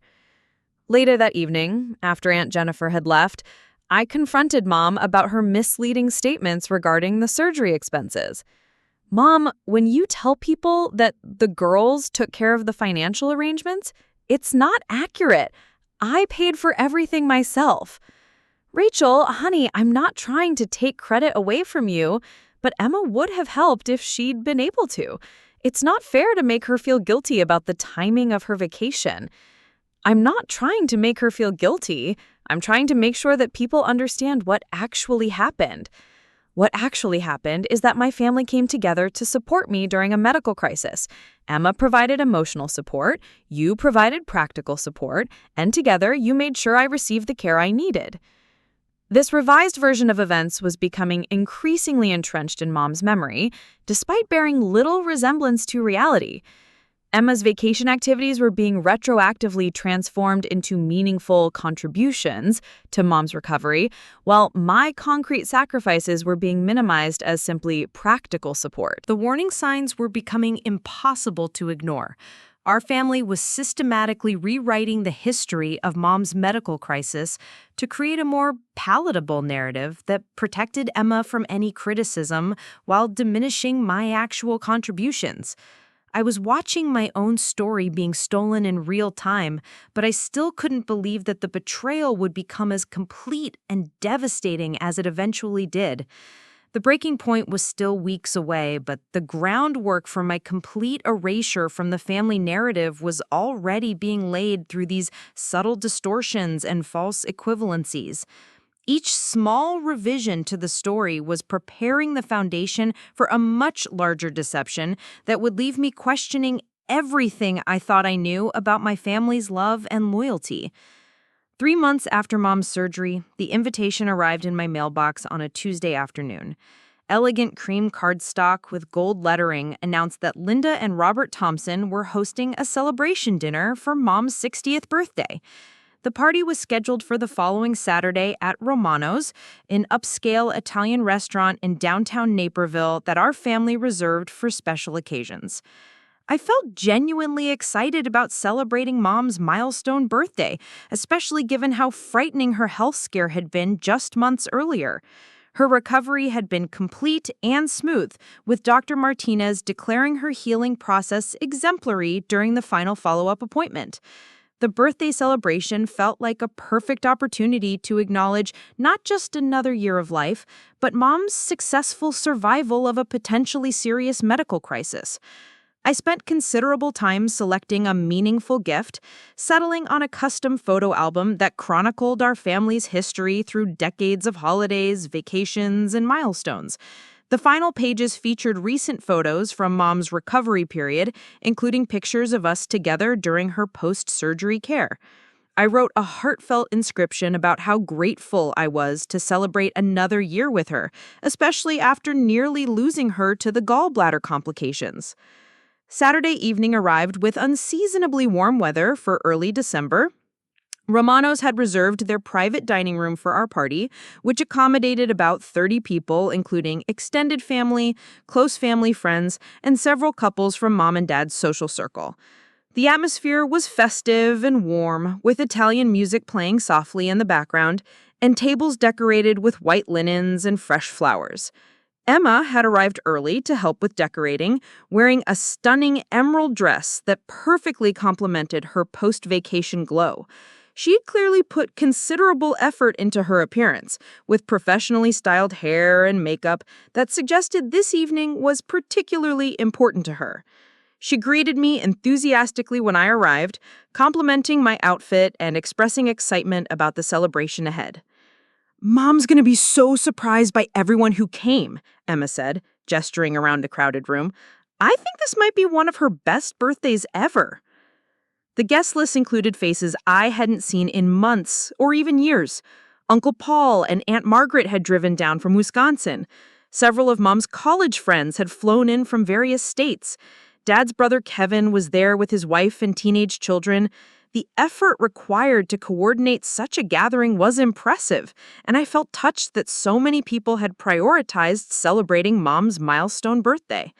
Later that evening, after Aunt Jennifer had left, I confronted Mom about her misleading statements regarding the surgery expenses. "Mom, when you tell people that the girls took care of the financial arrangements, it's not accurate. I paid for everything myself." "Rachel, honey, I'm not trying to take credit away from you, but Emma would have helped if she'd been able to. It's not fair to make her feel guilty about the timing of her vacation." "I'm not trying to make her feel guilty. I'm trying to make sure that people understand what actually happened. What actually happened is that my family came together to support me during a medical crisis. Emma provided emotional support, you provided practical support, and together you made sure I received the care I needed." This revised version of events was becoming increasingly entrenched in Mom's memory, despite bearing little resemblance to reality. Emma's vacation activities were being retroactively transformed into meaningful contributions to Mom's recovery, while my concrete sacrifices were being minimized as simply practical support. The warning signs were becoming impossible to ignore. Our family was systematically rewriting the history of Mom's medical crisis to create a more palatable narrative that protected Emma from any criticism while diminishing my actual contributions. I was watching my own story being stolen in real time, but I still couldn't believe that the betrayal would become as complete and devastating as it eventually did. The breaking point was still weeks away, but the groundwork for my complete erasure from the family narrative was already being laid through these subtle distortions and false equivalencies. Each small revision to the story was preparing the foundation for a much larger deception that would leave me questioning everything I thought I knew about my family's love and loyalty. 3 months after Mom's surgery, the invitation arrived in my mailbox on a Tuesday afternoon. Elegant cream cardstock with gold lettering announced that Linda and Robert Thompson were hosting a celebration dinner for Mom's 60th birthday. The party was scheduled for the following Saturday at Romano's, an upscale Italian restaurant in downtown Naperville that our family reserved for special occasions. I felt genuinely excited about celebrating Mom's milestone birthday, especially given how frightening her health scare had been just months earlier. Her recovery had been complete and smooth, with Dr. Martinez declaring her healing process exemplary during the final follow-up appointment. The birthday celebration felt like a perfect opportunity to acknowledge not just another year of life, but Mom's successful survival of a potentially serious medical crisis. I spent considerable time selecting a meaningful gift, settling on a custom photo album that chronicled our family's history through decades of holidays, vacations, and milestones. The final pages featured recent photos from Mom's recovery period, including pictures of us together during her post-surgery care. I wrote a heartfelt inscription about how grateful I was to celebrate another year with her, especially after nearly losing her to the gallbladder complications. Saturday evening arrived with unseasonably warm weather for early December. Romano's had reserved their private dining room for our party, which accommodated about 30 people, including extended family, close family friends, and several couples from Mom and Dad's social circle. The atmosphere was festive and warm, with Italian music playing softly in the background, and tables decorated with white linens and fresh flowers. Emma had arrived early to help with decorating, wearing a stunning emerald dress that perfectly complemented her post-vacation glow. She'd clearly put considerable effort into her appearance, with professionally styled hair and makeup that suggested this evening was particularly important to her. She greeted me enthusiastically when I arrived, complimenting my outfit and expressing excitement about the celebration ahead. "Mom's gonna be so surprised by everyone who came," Emma said, gesturing around a crowded room. "I think this might be one of her best birthdays ever." The guest list included faces I hadn't seen in months or even years. Uncle Paul and Aunt Margaret had driven down from Wisconsin. Several of Mom's college friends had flown in from various states. Dad's brother Kevin was there with his wife and teenage children. The effort required to coordinate such a gathering was impressive, and I felt touched that so many people had prioritized celebrating Mom's milestone birthday.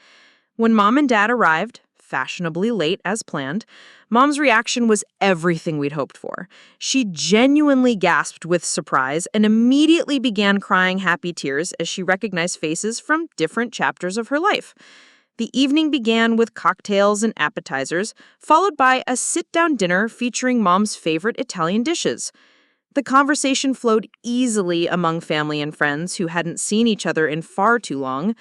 When Mom and Dad arrived, fashionably late as planned, Mom's reaction was everything we'd hoped for. She genuinely gasped with surprise and immediately began crying happy tears as she recognized faces from different chapters of her life. The evening began with cocktails and appetizers, followed by a sit-down dinner featuring Mom's favorite Italian dishes. The conversation flowed easily among family and friends who hadn't seen each other in far too long.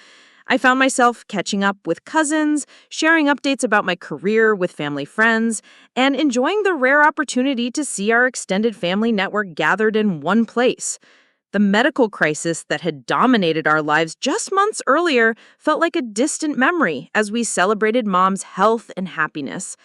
I found myself catching up with cousins, sharing updates about my career with family friends, and enjoying the rare opportunity to see our extended family network gathered in one place. The medical crisis that had dominated our lives just months earlier felt like a distant memory as we celebrated Mom's health and happiness.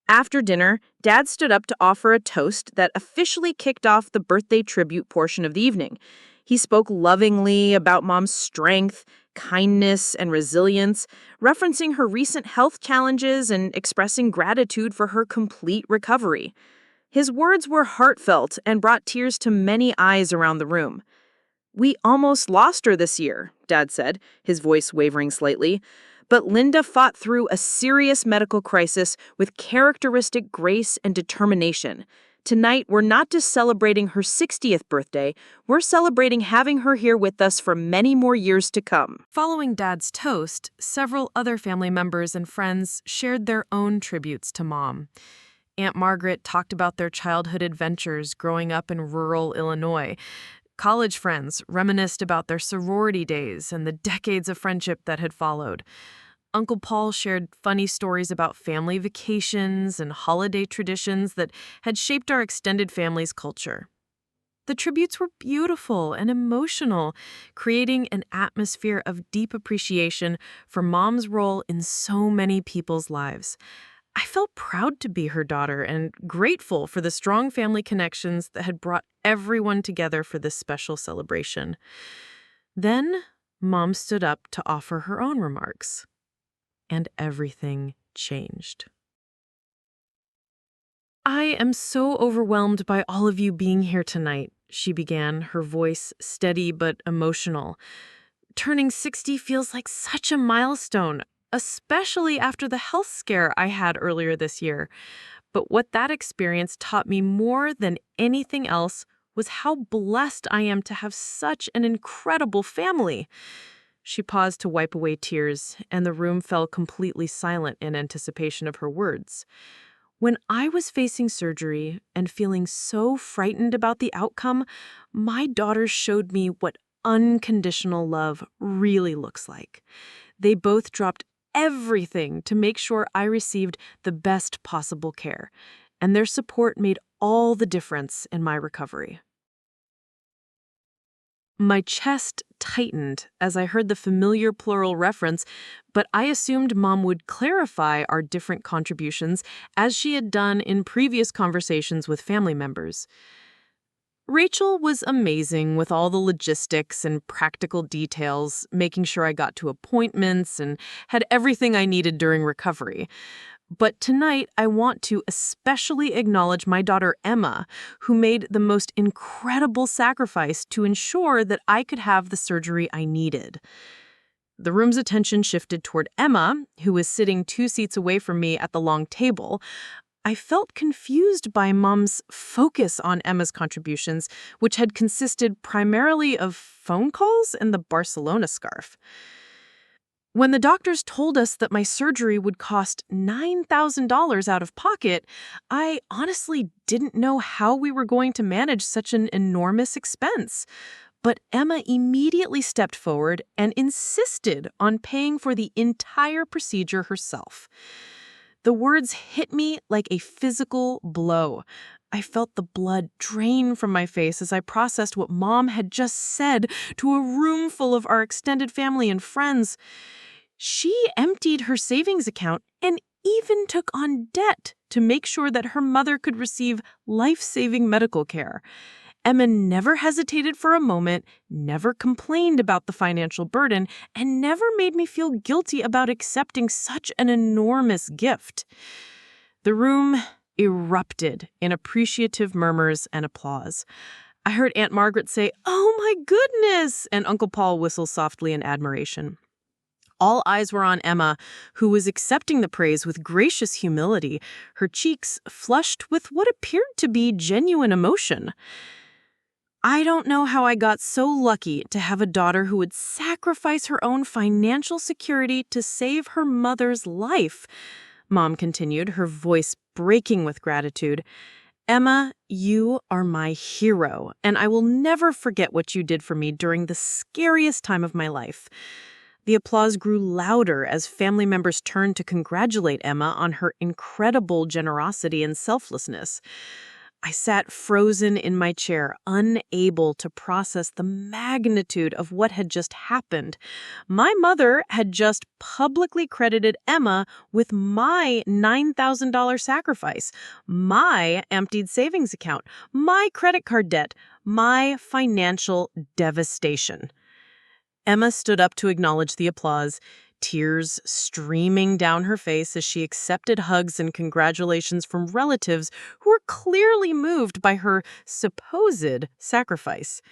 After dinner, Dad stood up to offer a toast that officially kicked off the birthday tribute portion of the evening. He spoke lovingly about Mom's strength, kindness, and resilience, referencing her recent health challenges and expressing gratitude for her complete recovery. His words were heartfelt and brought tears to many eyes around the room. "We almost lost her this year," Dad said, his voice wavering slightly. "But Linda fought through a serious medical crisis with characteristic grace and determination. Tonight, we're not just celebrating her 60th birthday, we're celebrating having her here with us for many more years to come. Following Dad's toast, several other family members and friends shared their own tributes to Mom. Aunt Margaret talked about their childhood adventures growing up in rural Illinois. College friends reminisced about their sorority days and the decades of friendship that had followed. Uncle Paul shared funny stories about family vacations and holiday traditions that had shaped our extended family's culture. The tributes were beautiful and emotional, creating an atmosphere of deep appreciation for Mom's role in so many people's lives. I felt proud to be her daughter and grateful for the strong family connections that had brought everyone together for this special celebration. Then, Mom stood up to offer her own remarks, and everything changed. I am so overwhelmed by all of you being here tonight, she began, her voice steady but emotional. Turning 60 feels like such a milestone, especially after the health scare I had earlier this year. But what that experience taught me more than anything else was how blessed I am to have such an incredible family. She paused to wipe away tears, and the room fell completely silent in anticipation of her words. When I was facing surgery and feeling so frightened about the outcome, my daughters showed me what unconditional love really looks like. They both dropped everything to make sure I received the best possible care, and their support made all the difference in my recovery. My chest tightened as I heard the familiar plural reference, but I assumed Mom would clarify our different contributions as she had done in previous conversations with family members. Rachel was amazing with all the logistics and practical details, making sure I got to appointments and had everything I needed during recovery. But tonight, I want to especially acknowledge my daughter Emma, who made the most incredible sacrifice to ensure that I could have the surgery I needed. The room's attention shifted toward Emma, who was sitting 2 seats away from me at the long table. I felt confused by Mom's focus on Emma's contributions, which had consisted primarily of phone calls and the Barcelona scarf. When the doctors told us that my surgery would cost $9,000 out of pocket, I honestly didn't know how we were going to manage such an enormous expense. But Emma immediately stepped forward and insisted on paying for the entire procedure herself. The words hit me like a physical blow. I felt the blood drain from my face as I processed what Mom had just said to a room full of our extended family and friends. She emptied her savings account and even took on debt to make sure that her mother could receive life-saving medical care. Emma never hesitated for a moment, never complained about the financial burden, and never made me feel guilty about accepting such an enormous gift. The room erupted in appreciative murmurs and applause. I heard Aunt Margaret say, "Oh my goodness," and Uncle Paul whistle softly in admiration. All eyes were on Emma, who was accepting the praise with gracious humility, her cheeks flushed with what appeared to be genuine emotion. I don't know how I got so lucky to have a daughter who would sacrifice her own financial security to save her mother's life, Mom continued, her voice breaking with gratitude. Emma, you are my hero, and I will never forget what you did for me during the scariest time of my life. The applause grew louder as family members turned to congratulate Emma on her incredible generosity and selflessness. I sat frozen in my chair, unable to process the magnitude of what had just happened. My mother had just publicly credited Emma with my $9,000 sacrifice, my emptied savings account, my credit card debt, my financial devastation. Emma stood up to acknowledge the applause, tears streaming down her face as she accepted hugs and congratulations from relatives who were clearly moved by her supposed sacrifice.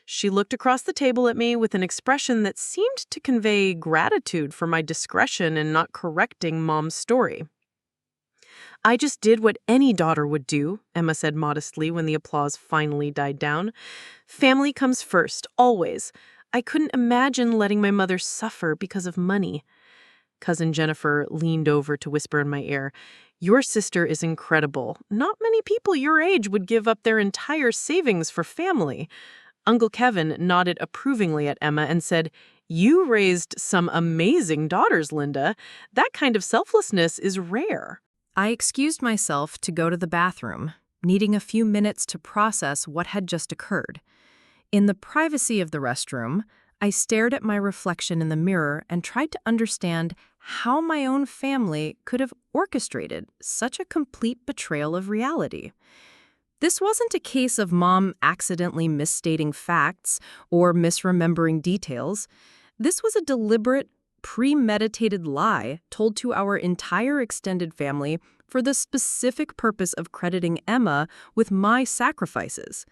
She looked across the table at me with an expression that seemed to convey gratitude for my discretion in not correcting Mom's story. I just did what any daughter would do, Emma said modestly when the applause finally died down. Family comes first, always. I couldn't imagine letting my mother suffer because of money. Cousin Jennifer leaned over to whisper in my ear, "Your sister is incredible. Not many people your age would give up their entire savings for family." Uncle Kevin nodded approvingly at Emma and said, "You raised some amazing daughters, Linda. That kind of selflessness is rare." I excused myself to go to the bathroom, needing a few minutes to process what had just occurred. In the privacy of the restroom, I stared at my reflection in the mirror and tried to understand how my own family could have orchestrated such a complete betrayal of reality. This wasn't a case of Mom accidentally misstating facts or misremembering details. This was a deliberate, premeditated lie told to our entire extended family for the specific purpose of crediting Emma with my sacrifices.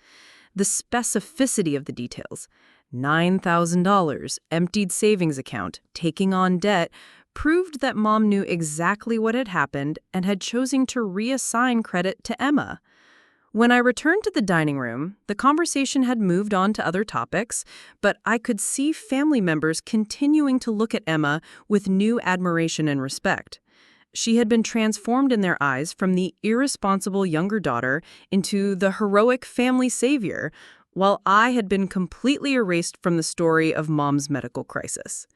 The specificity of the details, $9,000, emptied savings account, taking on debt, proved that Mom knew exactly what had happened and had chosen to reassign credit to Emma. When I returned to the dining room, the conversation had moved on to other topics, but I could see family members continuing to look at Emma with new admiration and respect. She had been transformed in their eyes from the irresponsible younger daughter into the heroic family savior, while I had been completely erased from the story of Mom's medical crisis.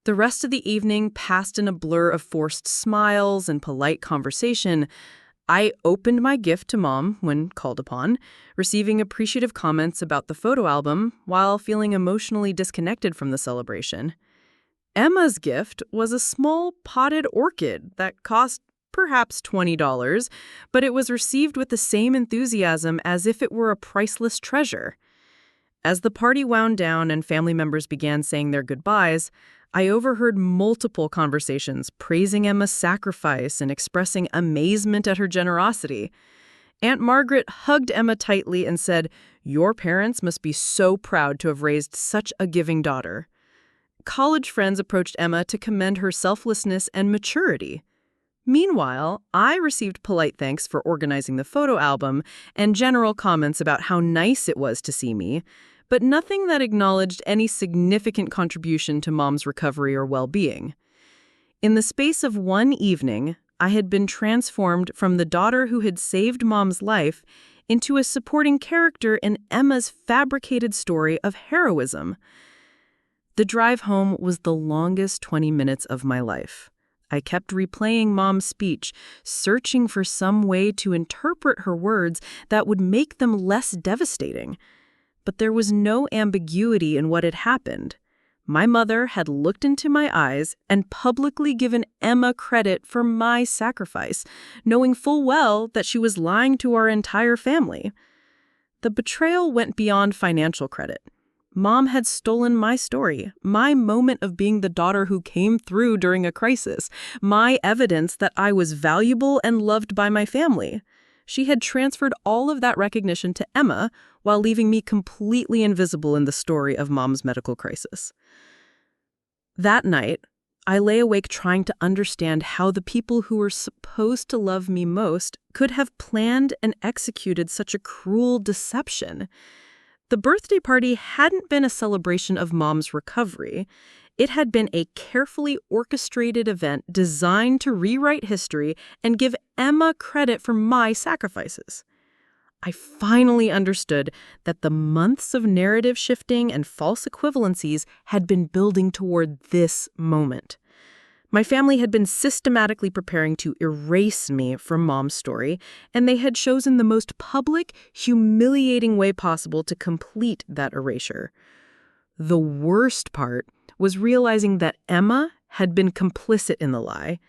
The rest of the evening passed in a blur of forced smiles and polite conversation. I opened my gift to Mom when called upon, receiving appreciative comments about the photo album while feeling emotionally disconnected from the celebration. Emma's gift was a small potted orchid that cost perhaps $20, but it was received with the same enthusiasm as if it were a priceless treasure. As the party wound down and family members began saying their goodbyes, I overheard multiple conversations praising Emma's sacrifice and expressing amazement at her generosity. Aunt Margaret hugged Emma tightly and said, "Your parents must be so proud to have raised such a giving daughter." College friends approached Emma to commend her selflessness and maturity. Meanwhile, I received polite thanks for organizing the photo album and general comments about how nice it was to see me, but nothing that acknowledged any significant contribution to Mom's recovery or well-being. In the space of one evening, I had been transformed from the daughter who had saved Mom's life into a supporting character in Emma's fabricated story of heroism. The drive home was the longest 20 minutes of my life. I kept replaying Mom's speech, searching for some way to interpret her words that would make them less devastating. But there was no ambiguity in what had happened. My mother had looked into my eyes and publicly given Emma credit for my sacrifice, knowing full well that she was lying to our entire family. The betrayal went beyond financial credit. Mom had stolen my story, my moment of being the daughter who came through during a crisis, my evidence that I was valuable and loved by my family. She had transferred all of that recognition to Emma while leaving me completely invisible in the story of Mom's medical crisis. That night, I lay awake trying to understand how the people who were supposed to love me most could have planned and executed such a cruel deception. The birthday party hadn't been a celebration of Mom's recovery. It had been a carefully orchestrated event designed to rewrite history and give Emma credit for my sacrifices. I finally understood that the months of narrative shifting and false equivalencies had been building toward this moment. My family had been systematically preparing to erase me from Mom's story, and they had chosen the most public, humiliating way possible to complete that erasure. The worst part was realizing that Emma had been complicit in the lie.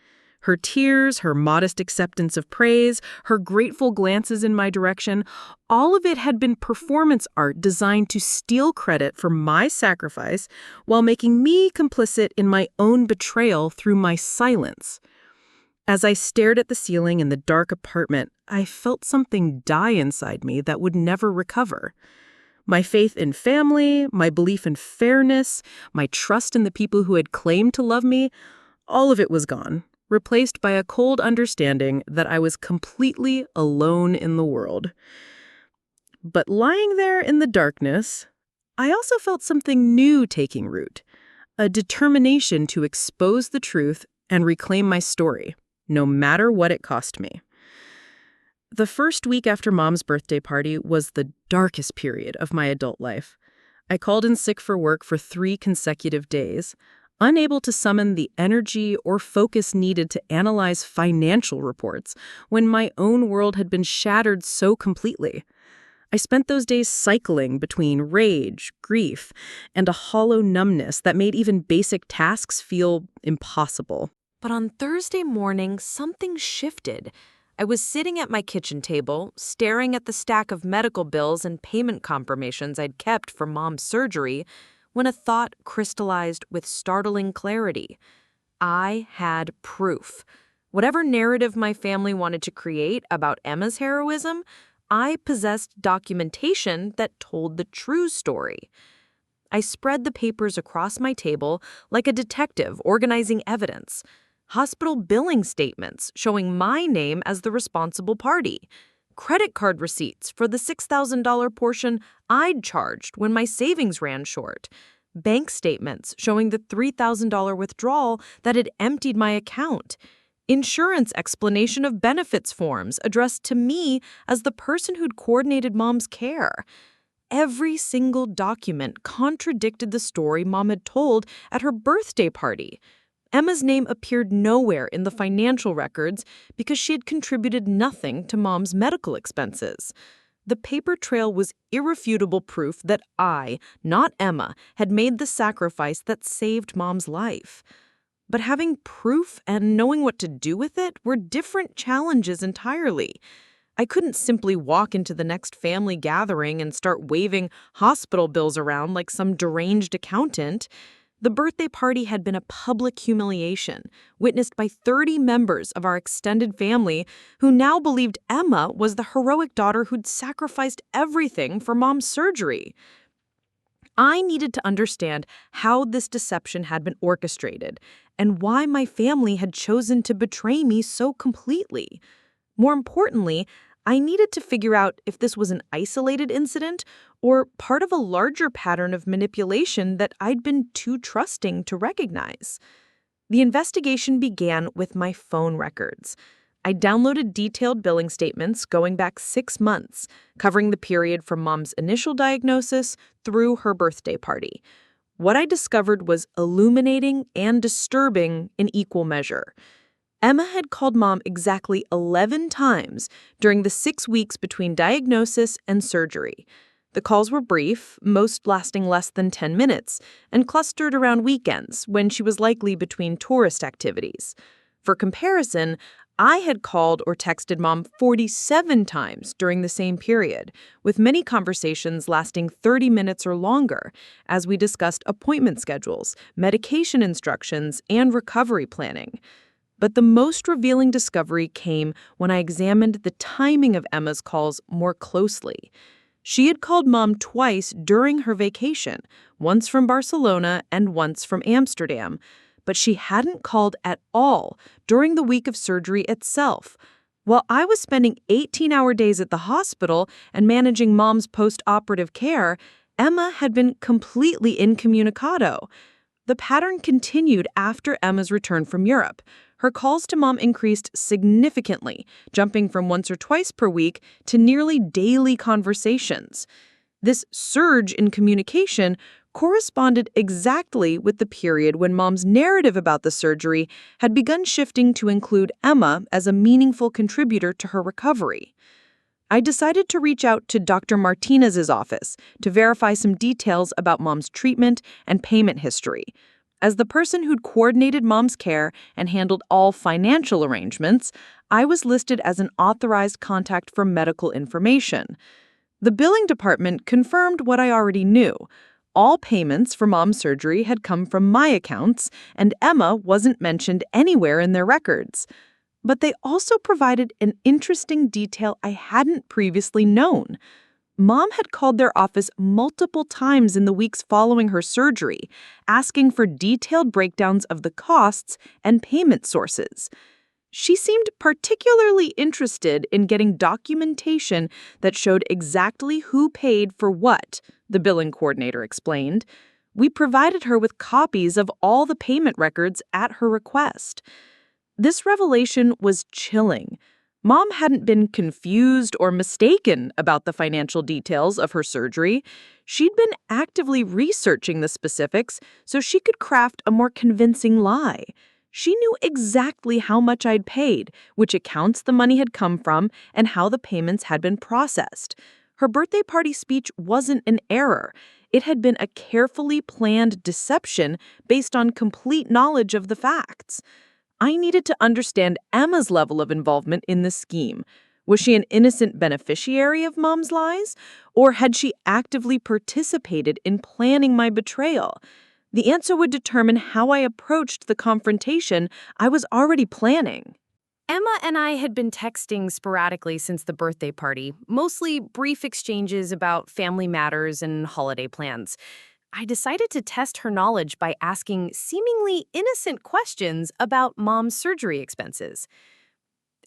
Her tears, her modest acceptance of praise, her grateful glances in my direction, all of it had been performance art designed to steal credit for my sacrifice while making me complicit in my own betrayal through my silence. As I stared at the ceiling in the dark apartment, I felt something die inside me that would never recover. My faith in family, my belief in fairness, my trust in the people who had claimed to love me, all of it was gone, replaced by a cold understanding that I was completely alone in the world. But lying there in the darkness, I also felt something new taking root, a determination to expose the truth and reclaim my story, no matter what it cost me. The first week after Mom's birthday party was the darkest period of my adult life. I called in sick for work for 3 consecutive days, unable to summon the energy or focus needed to analyze financial reports when my own world had been shattered so completely. I spent those days cycling between rage, grief, and a hollow numbness that made even basic tasks feel impossible. But on Thursday morning, something shifted. I was sitting at my kitchen table, staring at the stack of medical bills and payment confirmations I'd kept for Mom's surgery, when a thought crystallized with startling clarity. I had proof. Whatever narrative my family wanted to create about Emma's heroism, I possessed documentation that told the true story. I spread the papers across my table like a detective organizing evidence. Hospital billing statements showing my name as the responsible party. Credit card receipts for the $6,000 portion I'd charged when my savings ran short. Bank statements showing the $3,000 withdrawal that had emptied my account. Insurance explanation of benefits forms addressed to me as the person who'd coordinated Mom's care. Every single document contradicted the story Mom had told at her birthday party. Emma's name appeared nowhere in the financial records because she had contributed nothing to Mom's medical expenses. The paper trail was irrefutable proof that I, not Emma, had made the sacrifice that saved Mom's life. But having proof and knowing what to do with it were different challenges entirely. I couldn't simply walk into the next family gathering and start waving hospital bills around like some deranged accountant. The birthday party had been a public humiliation, witnessed by 30 members of our extended family who now believed Emma was the heroic daughter who'd sacrificed everything for Mom's surgery. I needed to understand how this deception had been orchestrated and why my family had chosen to betray me so completely. More importantly, I needed to figure out if this was an isolated incident or part of a larger pattern of manipulation that I'd been too trusting to recognize. The investigation began with my phone records. I downloaded detailed billing statements going back 6 months, covering the period from Mom's initial diagnosis through her birthday party. What I discovered was illuminating and disturbing in equal measure. Emma had called Mom exactly 11 times during the 6 weeks between diagnosis and surgery. The calls were brief, most lasting less than 10 minutes, and clustered around weekends when she was likely between tourist activities. For comparison, I had called or texted Mom 47 times during the same period, with many conversations lasting 30 minutes or longer, as we discussed appointment schedules, medication instructions, and recovery planning. But the most revealing discovery came when I examined the timing of Emma's calls more closely. She had called Mom twice during her vacation, once from Barcelona and once from Amsterdam, but she hadn't called at all during the week of surgery itself. While I was spending 18-hour days at the hospital and managing Mom's post-operative care, Emma had been completely incommunicado. The pattern continued after Emma's return from Europe. Her calls to Mom increased significantly, jumping from once or twice per week to nearly daily conversations. This surge in communication corresponded exactly with the period when Mom's narrative about the surgery had begun shifting to include Emma as a meaningful contributor to her recovery. I decided to reach out to Dr. Martinez's office to verify some details about Mom's treatment and payment history. As the person who'd coordinated Mom's care and handled all financial arrangements, I was listed as an authorized contact for medical information. The billing department confirmed what I already knew. All payments for Mom's surgery had come from my accounts, and Emma wasn't mentioned anywhere in their records. But they also provided an interesting detail I hadn't previously known. Mom had called their office multiple times in the weeks following her surgery, asking for detailed breakdowns of the costs and payment sources. She seemed particularly interested in getting documentation that showed exactly who paid for what, the billing coordinator explained. We provided her with copies of all the payment records at her request. This revelation was chilling. Mom hadn't been confused or mistaken about the financial details of her surgery. She'd been actively researching the specifics so she could craft a more convincing lie. She knew exactly how much I'd paid, which accounts the money had come from, and how the payments had been processed. Her birthday party speech wasn't an error. It had been a carefully planned deception based on complete knowledge of the facts. I needed to understand Emma's level of involvement in the scheme. Was she an innocent beneficiary of Mom's lies, or had she actively participated in planning my betrayal? The answer would determine how I approached the confrontation I was already planning. Emma and I had been texting sporadically since the birthday party, mostly brief exchanges about family matters and holiday plans. I decided to test her knowledge by asking seemingly innocent questions about Mom's surgery expenses.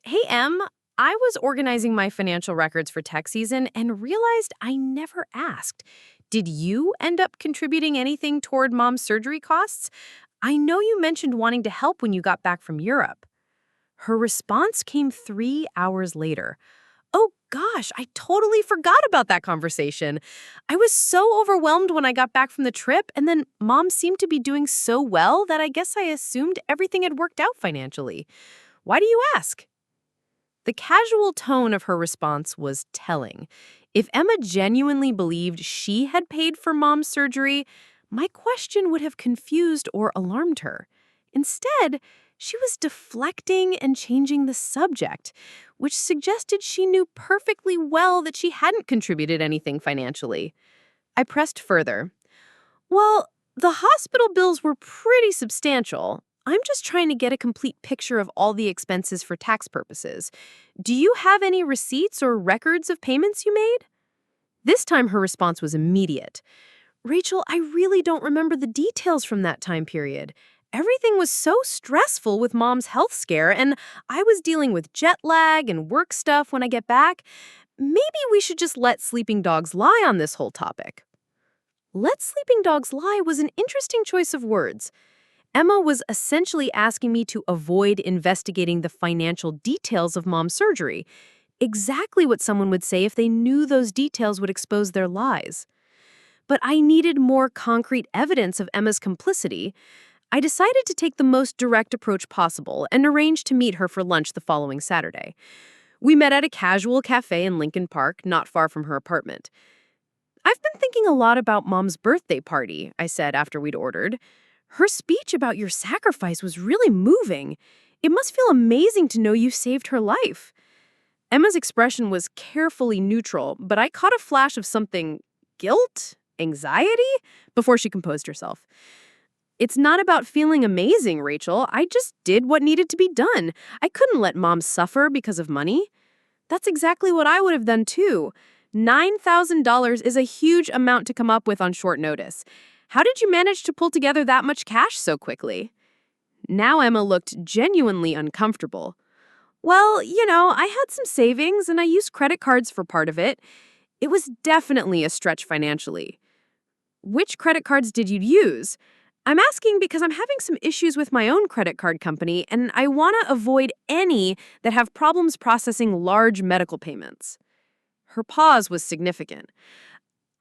Hey, Em, I was organizing my financial records for tax season and realized I never asked. Did you end up contributing anything toward Mom's surgery costs? I know you mentioned wanting to help when you got back from Europe. Her response came 3 hours later. Oh gosh, I totally forgot about that conversation. I was so overwhelmed when I got back from the trip, and then Mom seemed to be doing so well that I guess I assumed everything had worked out financially. Why do you ask? The casual tone of her response was telling. If Emma genuinely believed she had paid for Mom's surgery, my question would have confused or alarmed her. Instead, she was deflecting and changing the subject, which suggested she knew perfectly well that she hadn't contributed anything financially. I pressed further. Well, the hospital bills were pretty substantial. I'm just trying to get a complete picture of all the expenses for tax purposes. Do you have any receipts or records of payments you made? This time her response was immediate. Rachel, I really don't remember the details from that time period. Everything was so stressful with Mom's health scare, and I was dealing with jet lag and work stuff when I get back. Maybe we should just let sleeping dogs lie on this whole topic. Let sleeping dogs lie was an interesting choice of words. Emma was essentially asking me to avoid investigating the financial details of Mom's surgery. Exactly what someone would say if they knew those details would expose their lies. But I needed more concrete evidence of Emma's complicity. I decided to take the most direct approach possible and arranged to meet her for lunch the following Saturday. We met at a casual cafe in Lincoln Park, not far from her apartment. I've been thinking a lot about Mom's birthday party, I said after we'd ordered. Her speech about your sacrifice was really moving. It must feel amazing to know you saved her life. Emma's expression was carefully neutral, but I caught a flash of something guilt, anxiety, before she composed herself. It's not about feeling amazing, Rachel. I just did what needed to be done. I couldn't let Mom suffer because of money. That's exactly what I would have done too. $9,000 is a huge amount to come up with on short notice. How did you manage to pull together that much cash so quickly? Now Emma looked genuinely uncomfortable. Well, I had some savings and I used credit cards for part of it. It was definitely a stretch financially. Which credit cards did you use? I'm asking because I'm having some issues with my own credit card company, and I want to avoid any that have problems processing large medical payments. Her pause was significant.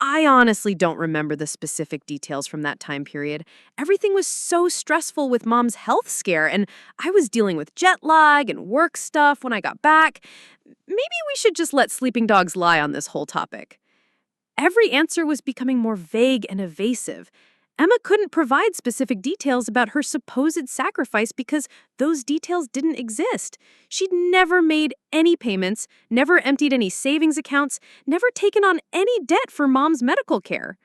I honestly don't remember the specific details from that time period. Everything was so stressful with Mom's health scare, and I was dealing with jet lag and work stuff when I got back. Maybe we should just let sleeping dogs lie on this whole topic. Every answer was becoming more vague and evasive. Emma couldn't provide specific details about her supposed sacrifice because those details didn't exist. She'd never made any payments, never emptied any savings accounts, never taken on any debt for Mom's medical care.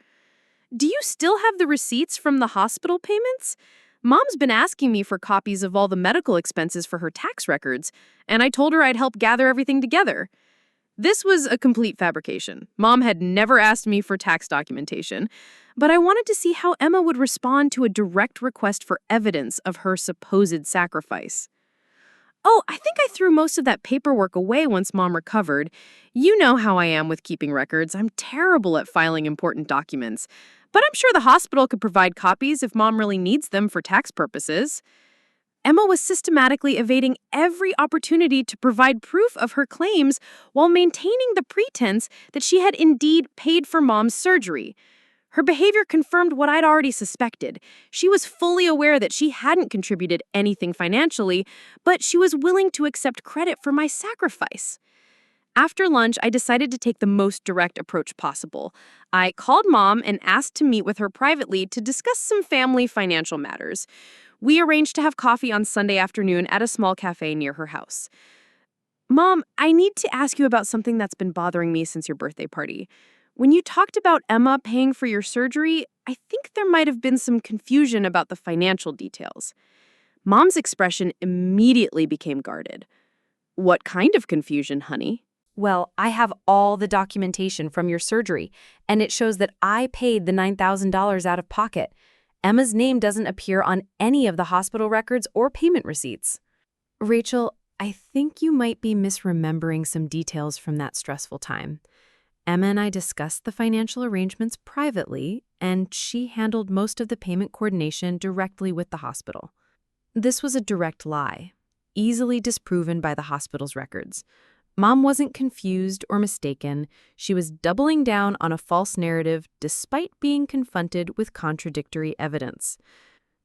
Do you still have the receipts from the hospital payments? Mom's been asking me for copies of all the medical expenses for her tax records, and I told her I'd help gather everything together. This was a complete fabrication. Mom had never asked me for tax documentation, but I wanted to see how Emma would respond to a direct request for evidence of her supposed sacrifice. Oh, I think I threw most of that paperwork away once Mom recovered. You know how I am with keeping records. I'm terrible at filing important documents. But I'm sure the hospital could provide copies if Mom really needs them for tax purposes. Emma was systematically evading every opportunity to provide proof of her claims while maintaining the pretense that she had indeed paid for Mom's surgery. Her behavior confirmed what I'd already suspected. She was fully aware that she hadn't contributed anything financially, but she was willing to accept credit for my sacrifice. After lunch, I decided to take the most direct approach possible. I called Mom and asked to meet with her privately to discuss some family financial matters. We arranged to have coffee on Sunday afternoon at a small cafe near her house. Mom, I need to ask you about something that's been bothering me since your birthday party. When you talked about Emma paying for your surgery, I think there might have been some confusion about the financial details. Mom's expression immediately became guarded. What kind of confusion, honey? Well, I have all the documentation from your surgery, and it shows that I paid the $9,000 out of pocket. Emma's name doesn't appear on any of the hospital records or payment receipts. Rachel, I think you might be misremembering some details from that stressful time. Emma and I discussed the financial arrangements privately, and she handled most of the payment coordination directly with the hospital. This was a direct lie, easily disproven by the hospital's records. Mom wasn't confused or mistaken. She was doubling down on a false narrative despite being confronted with contradictory evidence.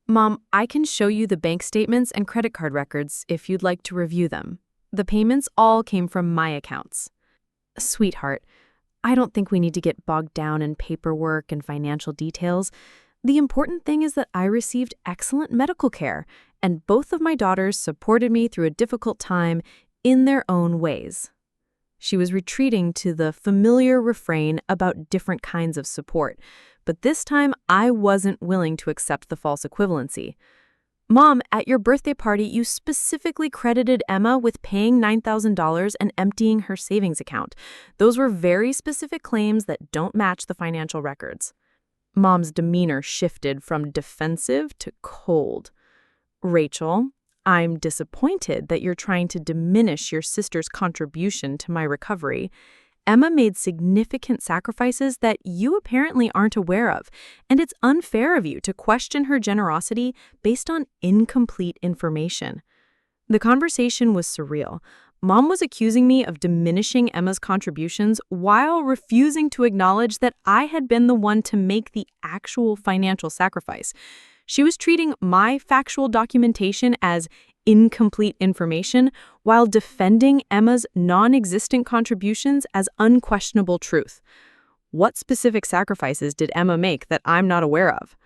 Mom, I can show you the bank statements and credit card records if you'd like to review them. The payments all came from my accounts. Sweetheart, I don't think we need to get bogged down in paperwork and financial details. The important thing is that I received excellent medical care, and both of my daughters supported me through a difficult time in their own ways. She was retreating to the familiar refrain about different kinds of support, but this time I wasn't willing to accept the false equivalency. Mom, at your birthday party, you specifically credited Emma with paying $9,000 and emptying her savings account. Those were very specific claims that don't match the financial records. Mom's demeanor shifted from defensive to cold. Rachel, I'm disappointed that you're trying to diminish your sister's contribution to my recovery. Emma made significant sacrifices that you apparently aren't aware of, and it's unfair of you to question her generosity based on incomplete information. The conversation was surreal. Mom was accusing me of diminishing Emma's contributions while refusing to acknowledge that I had been the one to make the actual financial sacrifice. She was treating my factual documentation as incomplete information while defending Emma's non-existent contributions as unquestionable truth. What specific sacrifices did Emma make that I'm not aware of?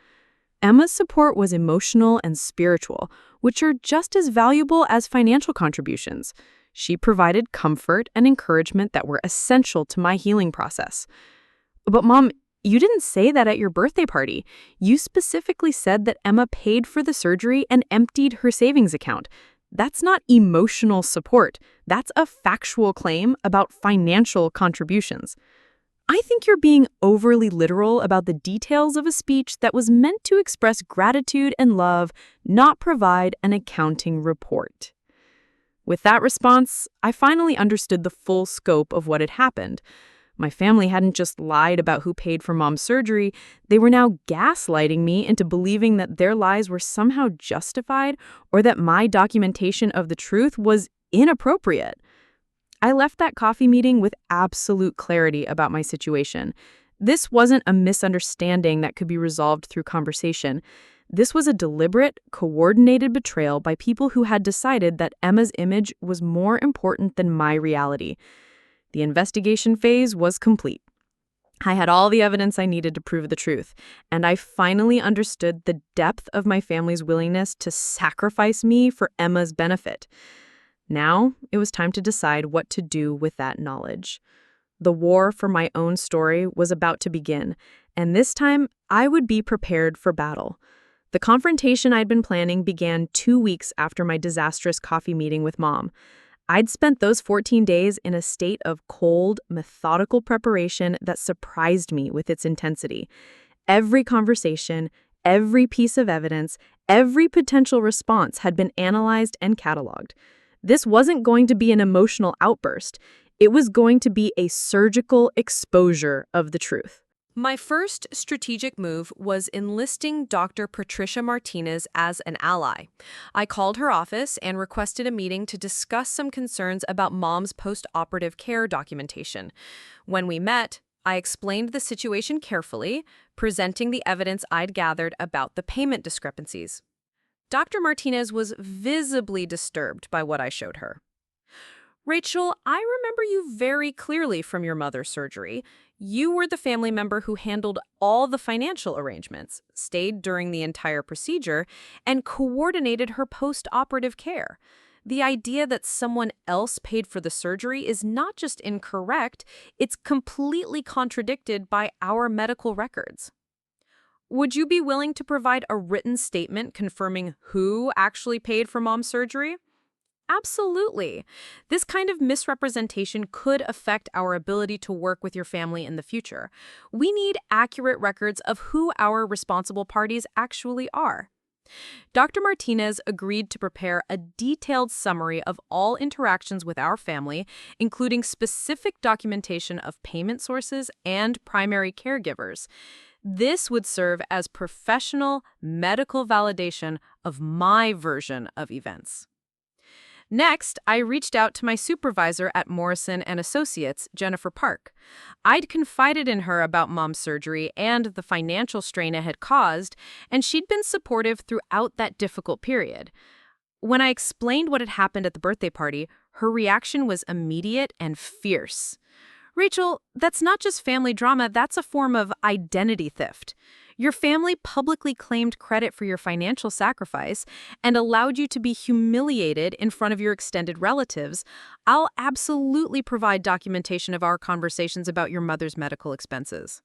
Emma's support was emotional and spiritual, which are just as valuable as financial contributions. She provided comfort and encouragement that were essential to my healing process. But Mom, you didn't say that at your birthday party. You specifically said that Emma paid for the surgery and emptied her savings account. That's not emotional support. That's a factual claim about financial contributions. I think you're being overly literal about the details of a speech that was meant to express gratitude and love, not provide an accounting report. With that response, I finally understood the full scope of what had happened. My family hadn't just lied about who paid for Mom's surgery, they were now gaslighting me into believing that their lies were somehow justified or that my documentation of the truth was inappropriate. I left that coffee meeting with absolute clarity about my situation. This wasn't a misunderstanding that could be resolved through conversation. This was a deliberate, coordinated betrayal by people who had decided that Emma's image was more important than my reality. The investigation phase was complete. I had all the evidence I needed to prove the truth, and I finally understood the depth of my family's willingness to sacrifice me for Emma's benefit. Now, it was time to decide what to do with that knowledge. The war for my own story was about to begin, and this time, I would be prepared for battle. The confrontation I'd been planning began 2 weeks after my disastrous coffee meeting with Mom. I'd spent those 14 days in a state of cold, methodical preparation that surprised me with its intensity. Every conversation, every piece of evidence, every potential response had been analyzed and cataloged. This wasn't going to be an emotional outburst. It was going to be a surgical exposure of the truth. My first strategic move was enlisting Dr. Patricia Martinez as an ally. I called her office and requested a meeting to discuss some concerns about Mom's post-operative care documentation. When we met, I explained the situation carefully, presenting the evidence I'd gathered about the payment discrepancies. Dr. Martinez was visibly disturbed by what I showed her. Rachel, I remember you very clearly from your mother's surgery. You were the family member who handled all the financial arrangements, stayed during the entire procedure, and coordinated her post-operative care. The idea that someone else paid for the surgery is not just incorrect, it's completely contradicted by our medical records. Would you be willing to provide a written statement confirming who actually paid for Mom's surgery? Absolutely. This kind of misrepresentation could affect our ability to work with your family in the future. We need accurate records of who our responsible parties actually are. Dr. Martinez agreed to prepare a detailed summary of all interactions with our family, including specific documentation of payment sources and primary caregivers. This would serve as professional medical validation of my version of events. Next, I reached out to my supervisor at Morrison & Associates, Jennifer Park. I'd confided in her about Mom's surgery and the financial strain it had caused, and she'd been supportive throughout that difficult period. When I explained what had happened at the birthday party, her reaction was immediate and fierce. Rachel, that's not just family drama, that's a form of identity theft. Your family publicly claimed credit for your financial sacrifice and allowed you to be humiliated in front of your extended relatives. I'll absolutely provide documentation of our conversations about your mother's medical expenses.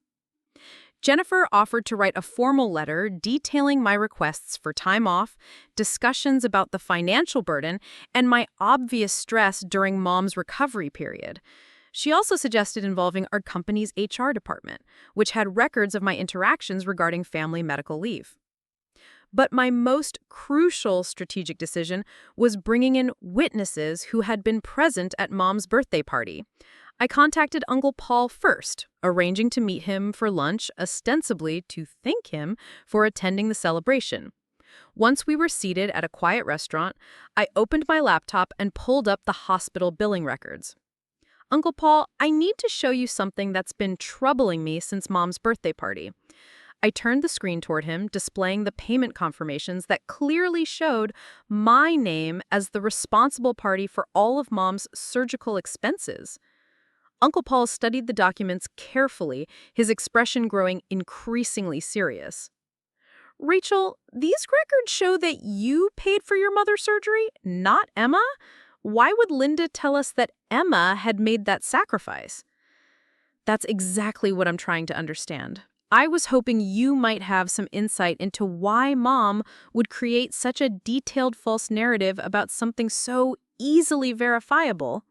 Jennifer offered to write a formal letter detailing my requests for time off, discussions about the financial burden, and my obvious stress during Mom's recovery period. She also suggested involving our company's HR department, which had records of my interactions regarding family medical leave. But my most crucial strategic decision was bringing in witnesses who had been present at Mom's birthday party. I contacted Uncle Paul first, arranging to meet him for lunch, ostensibly to thank him for attending the celebration. Once we were seated at a quiet restaurant, I opened my laptop and pulled up the hospital billing records. Uncle Paul, I need to show you something that's been troubling me since Mom's birthday party. I turned the screen toward him, displaying the payment confirmations that clearly showed my name as the responsible party for all of Mom's surgical expenses. Uncle Paul studied the documents carefully, his expression growing increasingly serious. Rachel, these records show that you paid for your mother's surgery, not Emma? Why would Linda tell us that Emma had made that sacrifice? That's exactly what I'm trying to understand. I was hoping you might have some insight into why Mom would create such a detailed false narrative about something so easily verifiable.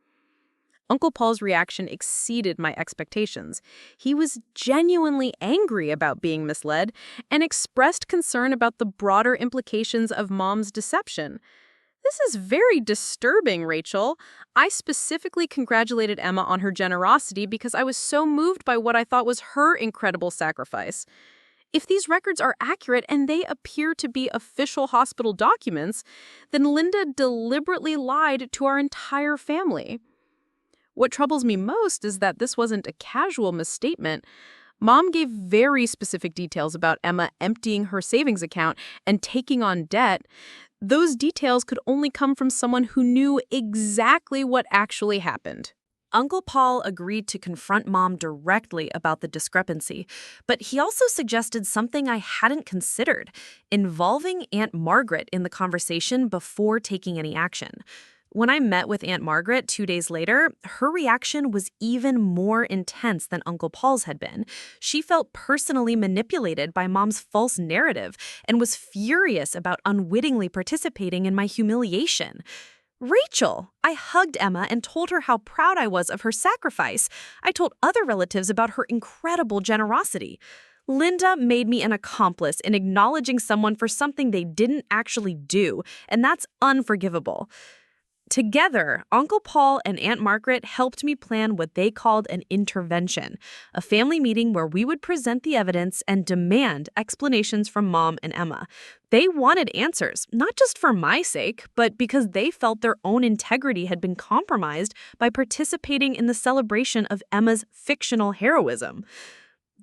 Uncle Paul's reaction exceeded my expectations. He was genuinely angry about being misled and expressed concern about the broader implications of Mom's deception. This is very disturbing, Rachel. I specifically congratulated Emma on her generosity because I was so moved by what I thought was her incredible sacrifice. If these records are accurate and they appear to be official hospital documents, then Linda deliberately lied to our entire family. What troubles me most is that this wasn't a casual misstatement. Mom gave very specific details about Emma emptying her savings account and taking on debt. Those details could only come from someone who knew exactly what actually happened. Uncle Paul agreed to confront Mom directly about the discrepancy, but he also suggested something I hadn't considered, involving Aunt Margaret in the conversation before taking any action. When I met with Aunt Margaret 2 days later, her reaction was even more intense than Uncle Paul's had been. She felt personally manipulated by Mom's false narrative and was furious about unwittingly participating in my humiliation. Rachel! I hugged Emma and told her how proud I was of her sacrifice. I told other relatives about her incredible generosity. Linda made me an accomplice in acknowledging someone for something they didn't actually do, and that's unforgivable. Together, Uncle Paul and Aunt Margaret helped me plan what they called an intervention, a family meeting where we would present the evidence and demand explanations from Mom and Emma. They wanted answers, not just for my sake, but because they felt their own integrity had been compromised by participating in the celebration of Emma's fictional heroism.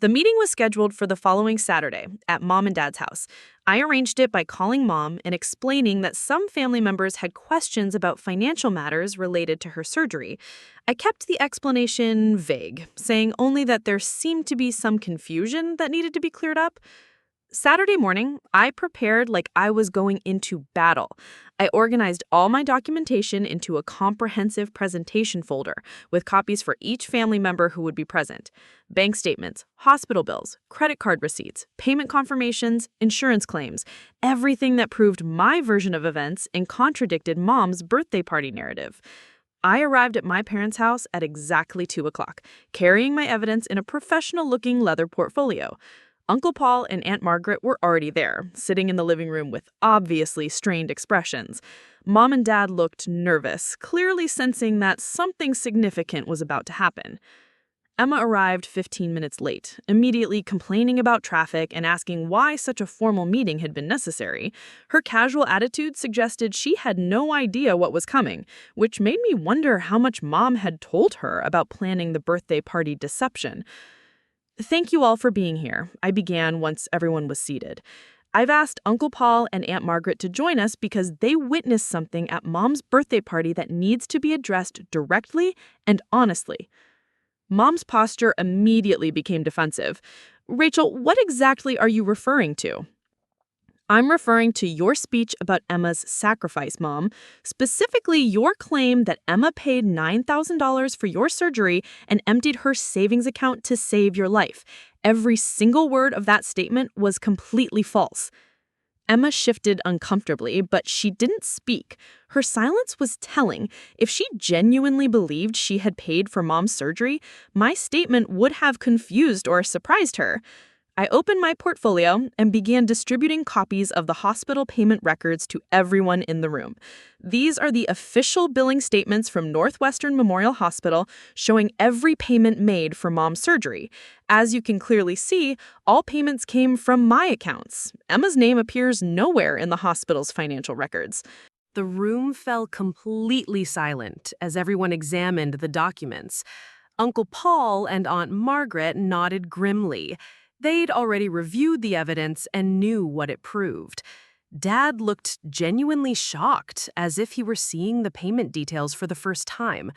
The meeting was scheduled for the following Saturday at Mom and Dad's house. I arranged it by calling Mom and explaining that some family members had questions about financial matters related to her surgery. I kept the explanation vague, saying only that there seemed to be some confusion that needed to be cleared up. Saturday morning, I prepared like I was going into battle. I organized all my documentation into a comprehensive presentation folder with copies for each family member who would be present. Bank statements, hospital bills, credit card receipts, payment confirmations, insurance claims, everything that proved my version of events and contradicted Mom's birthday party narrative. I arrived at my parents' house at exactly 2 o'clock, carrying my evidence in a professional-looking leather portfolio. Uncle Paul and Aunt Margaret were already there, sitting in the living room with obviously strained expressions. Mom and Dad looked nervous, clearly sensing that something significant was about to happen. Emma arrived 15 minutes late, immediately complaining about traffic and asking why such a formal meeting had been necessary. Her casual attitude suggested she had no idea what was coming, which made me wonder how much Mom had told her about planning the birthday party deception. "Thank you all for being here," I began once everyone was seated. "I've asked Uncle Paul and Aunt Margaret to join us because they witnessed something at Mom's birthday party that needs to be addressed directly and honestly." Mom's posture immediately became defensive. "Rachel, what exactly are you referring to?" "I'm referring to your speech about Emma's sacrifice, Mom. Specifically, your claim that Emma paid $9,000 for your surgery and emptied her savings account to save your life. Every single word of that statement was completely false." Emma shifted uncomfortably, but she didn't speak. Her silence was telling. If she genuinely believed she had paid for Mom's surgery, my statement would have confused or surprised her. I opened my portfolio and began distributing copies of the hospital payment records to everyone in the room. These are the official billing statements from Northwestern Memorial Hospital showing every payment made for Mom's surgery. As you can clearly see, all payments came from my accounts. Emma's name appears nowhere in the hospital's financial records. The room fell completely silent as everyone examined the documents. Uncle Paul and Aunt Margaret nodded grimly. They'd already reviewed the evidence and knew what it proved. Dad looked genuinely shocked, as if he were seeing the payment details for the first time.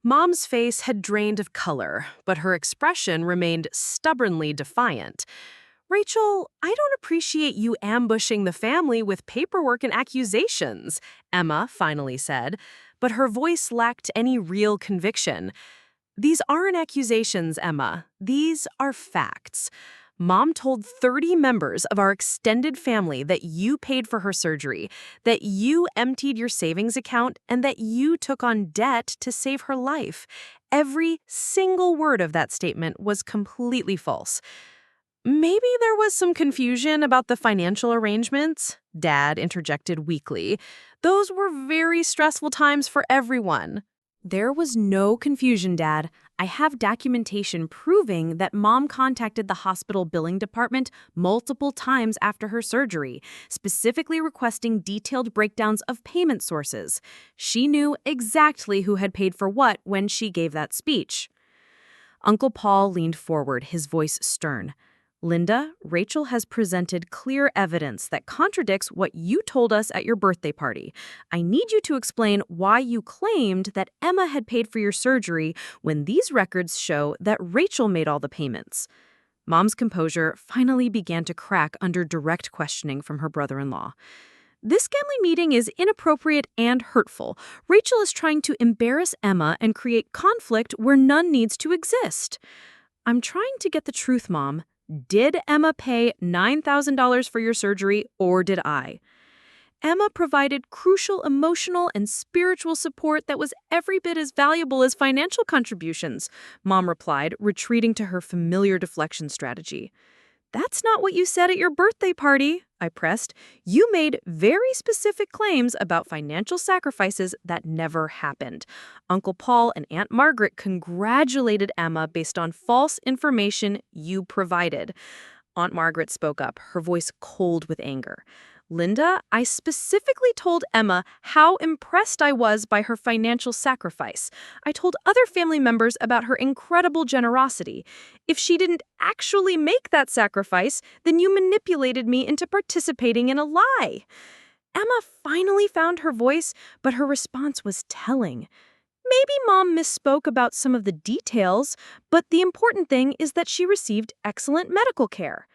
Mom's face had drained of color, but her expression remained stubbornly defiant. "Rachel, I don't appreciate you ambushing the family with paperwork and accusations," Emma finally said, but her voice lacked any real conviction. "These aren't accusations, Emma. These are facts. Mom told 30 members of our extended family that you paid for her surgery, that you emptied your savings account, and that you took on debt to save her life. Every single word of that statement was completely false." "Maybe there was some confusion about the financial arrangements," Dad interjected weakly. "Those were very stressful times for everyone." "There was no confusion, Dad. I have documentation proving that Mom contacted the hospital billing department multiple times after her surgery, specifically requesting detailed breakdowns of payment sources. She knew exactly who had paid for what when she gave that speech." Uncle Paul leaned forward, his voice stern. "Linda, Rachel has presented clear evidence that contradicts what you told us at your birthday party. I need you to explain why you claimed that Emma had paid for your surgery when these records show that Rachel made all the payments." Mom's composure finally began to crack under direct questioning from her brother-in-law. "This family meeting is inappropriate and hurtful. Rachel is trying to embarrass Emma and create conflict where none needs to exist." "I'm trying to get the truth, Mom. Did Emma pay $9,000 for your surgery, or did I?" Emma provided crucial emotional and spiritual support that was every bit as valuable as financial contributions, Mom replied, retreating to her familiar deflection strategy. That's not what you said at your birthday party, I pressed. You made very specific claims about financial sacrifices that never happened. Uncle Paul and Aunt Margaret congratulated Emma based on false information you provided. Aunt Margaret spoke up, her voice cold with anger. Linda, I specifically told Emma how impressed I was by her financial sacrifice. I told other family members about her incredible generosity. If she didn't actually make that sacrifice, then you manipulated me into participating in a lie. Emma finally found her voice, but her response was telling. Maybe Mom misspoke about some of the details, but the important thing is that she received excellent medical care.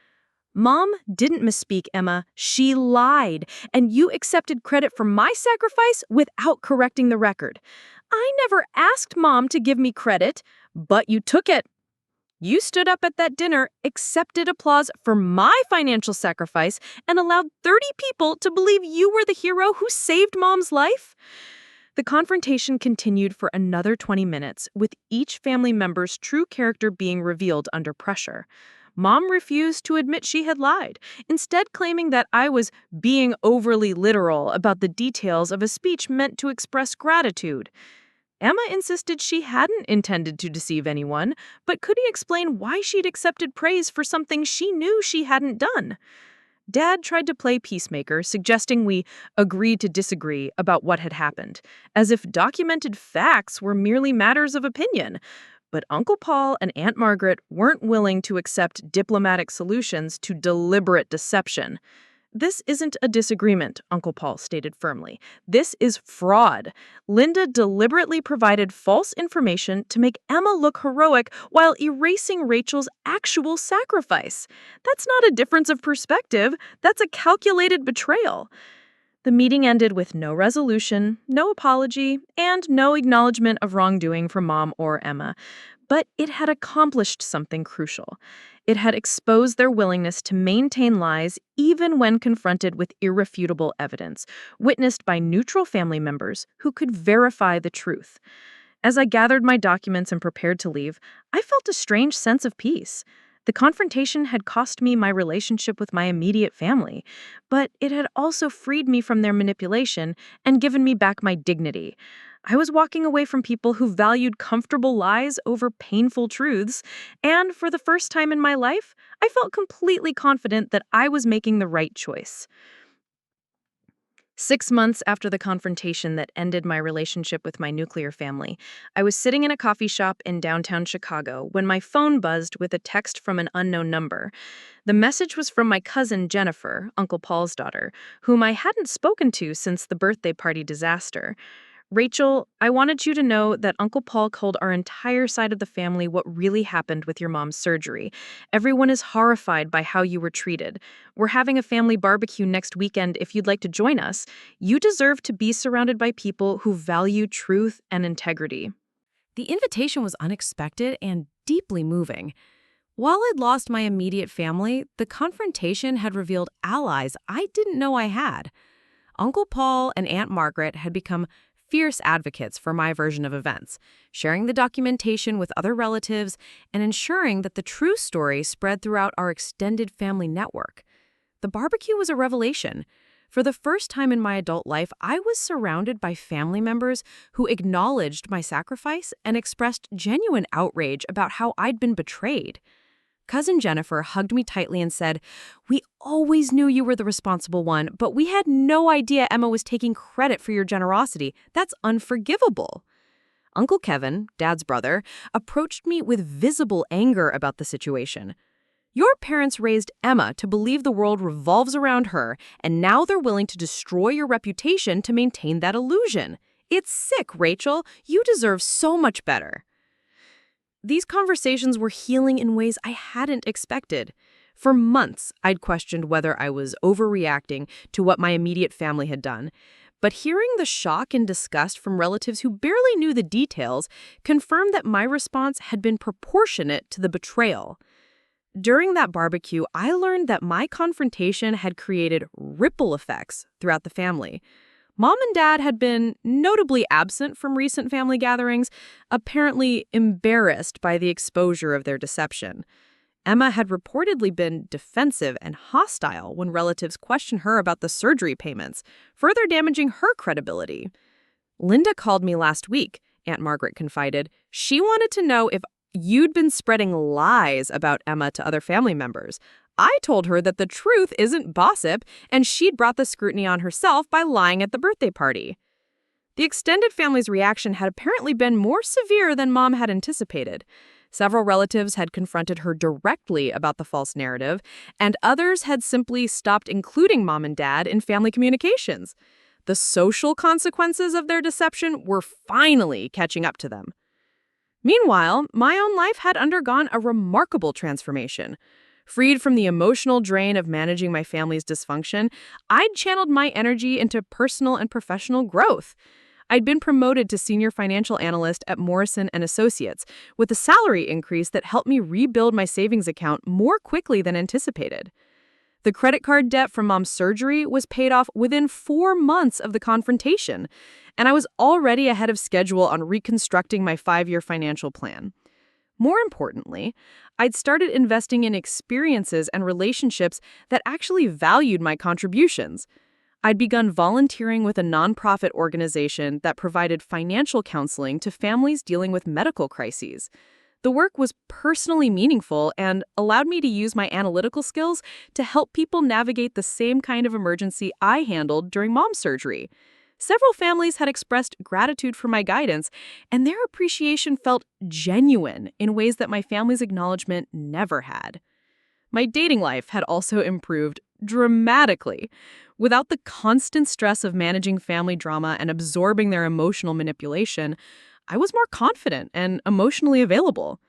Mom didn't misspeak, Emma. She lied, and you accepted credit for my sacrifice without correcting the record. I never asked Mom to give me credit, but you took it. You stood up at that dinner, accepted applause for my financial sacrifice, and allowed 30 people to believe you were the hero who saved Mom's life. The confrontation continued for another 20 minutes, with each family member's true character being revealed under pressure. Mom refused to admit she had lied, instead claiming that I was being overly literal about the details of a speech meant to express gratitude. Emma insisted she hadn't intended to deceive anyone, but couldn't explain why she'd accepted praise for something she knew she hadn't done. Dad tried to play peacemaker, suggesting we agree to disagree about what had happened, as if documented facts were merely matters of opinion. But Uncle Paul and Aunt Margaret weren't willing to accept diplomatic solutions to deliberate deception. This isn't a disagreement, Uncle Paul stated firmly. This is fraud. Linda deliberately provided false information to make Emma look heroic while erasing Rachel's actual sacrifice. That's not a difference of perspective. That's a calculated betrayal. The meeting ended with no resolution, no apology, and no acknowledgement of wrongdoing from Mom or Emma. But it had accomplished something crucial. It had exposed their willingness to maintain lies even when confronted with irrefutable evidence, witnessed by neutral family members who could verify the truth. As I gathered my documents and prepared to leave, I felt a strange sense of peace. The confrontation had cost me my relationship with my immediate family, but it had also freed me from their manipulation and given me back my dignity. I was walking away from people who valued comfortable lies over painful truths, and for the first time in my life, I felt completely confident that I was making the right choice. 6 months after the confrontation that ended my relationship with my nuclear family, I was sitting in a coffee shop in downtown Chicago when my phone buzzed with a text from an unknown number. The message was from my cousin Jennifer, Uncle Paul's daughter, whom I hadn't spoken to since the birthday party disaster. Rachel, I wanted you to know that Uncle Paul told our entire side of the family what really happened with your mom's surgery. Everyone is horrified by how you were treated. We're having a family barbecue next weekend if you'd like to join us. You deserve to be surrounded by people who value truth and integrity. The invitation was unexpected and deeply moving. While I'd lost my immediate family, the confrontation had revealed allies I didn't know I had. Uncle Paul and Aunt Margaret had become fierce advocates for my version of events, sharing the documentation with other relatives and ensuring that the true story spread throughout our extended family network. The barbecue was a revelation. For the first time in my adult life, I was surrounded by family members who acknowledged my sacrifice and expressed genuine outrage about how I'd been betrayed. Cousin Jennifer hugged me tightly and said, "We always knew you were the responsible one, but we had no idea Emma was taking credit for your generosity. That's unforgivable." Uncle Kevin, Dad's brother, approached me with visible anger about the situation. "Your parents raised Emma to believe the world revolves around her, and now they're willing to destroy your reputation to maintain that illusion. It's sick, Rachel. You deserve so much better." These conversations were healing in ways I hadn't expected. For months, I'd questioned whether I was overreacting to what my immediate family had done. But hearing the shock and disgust from relatives who barely knew the details confirmed that my response had been proportionate to the betrayal. During that barbecue, I learned that my confrontation had created ripple effects throughout the family. Mom and Dad had been notably absent from recent family gatherings, apparently embarrassed by the exposure of their deception. Emma had reportedly been defensive and hostile when relatives questioned her about the surgery payments, further damaging her credibility. Linda called me last week, Aunt Margaret confided. She wanted to know if you'd been spreading lies about Emma to other family members. I told her that the truth isn't gossip, and she'd brought the scrutiny on herself by lying at the birthday party. The extended family's reaction had apparently been more severe than Mom had anticipated. Several relatives had confronted her directly about the false narrative, and others had simply stopped including Mom and Dad in family communications. The social consequences of their deception were finally catching up to them. Meanwhile, my own life had undergone a remarkable transformation. Freed from the emotional drain of managing my family's dysfunction, I'd channeled my energy into personal and professional growth. I'd been promoted to senior financial analyst at Morrison & Associates, with a salary increase that helped me rebuild my savings account more quickly than anticipated. The credit card debt from Mom's surgery was paid off within 4 months of the confrontation, and I was already ahead of schedule on reconstructing my 5-year financial plan. More importantly, I'd started investing in experiences and relationships that actually valued my contributions. I'd begun volunteering with a nonprofit organization that provided financial counseling to families dealing with medical crises. The work was personally meaningful and allowed me to use my analytical skills to help people navigate the same kind of emergency I handled during Mom's surgery. Several families had expressed gratitude for my guidance, and their appreciation felt genuine in ways that my family's acknowledgement never had. My dating life had also improved dramatically. Without the constant stress of managing family drama and absorbing their emotional manipulation, I was more confident and emotionally available.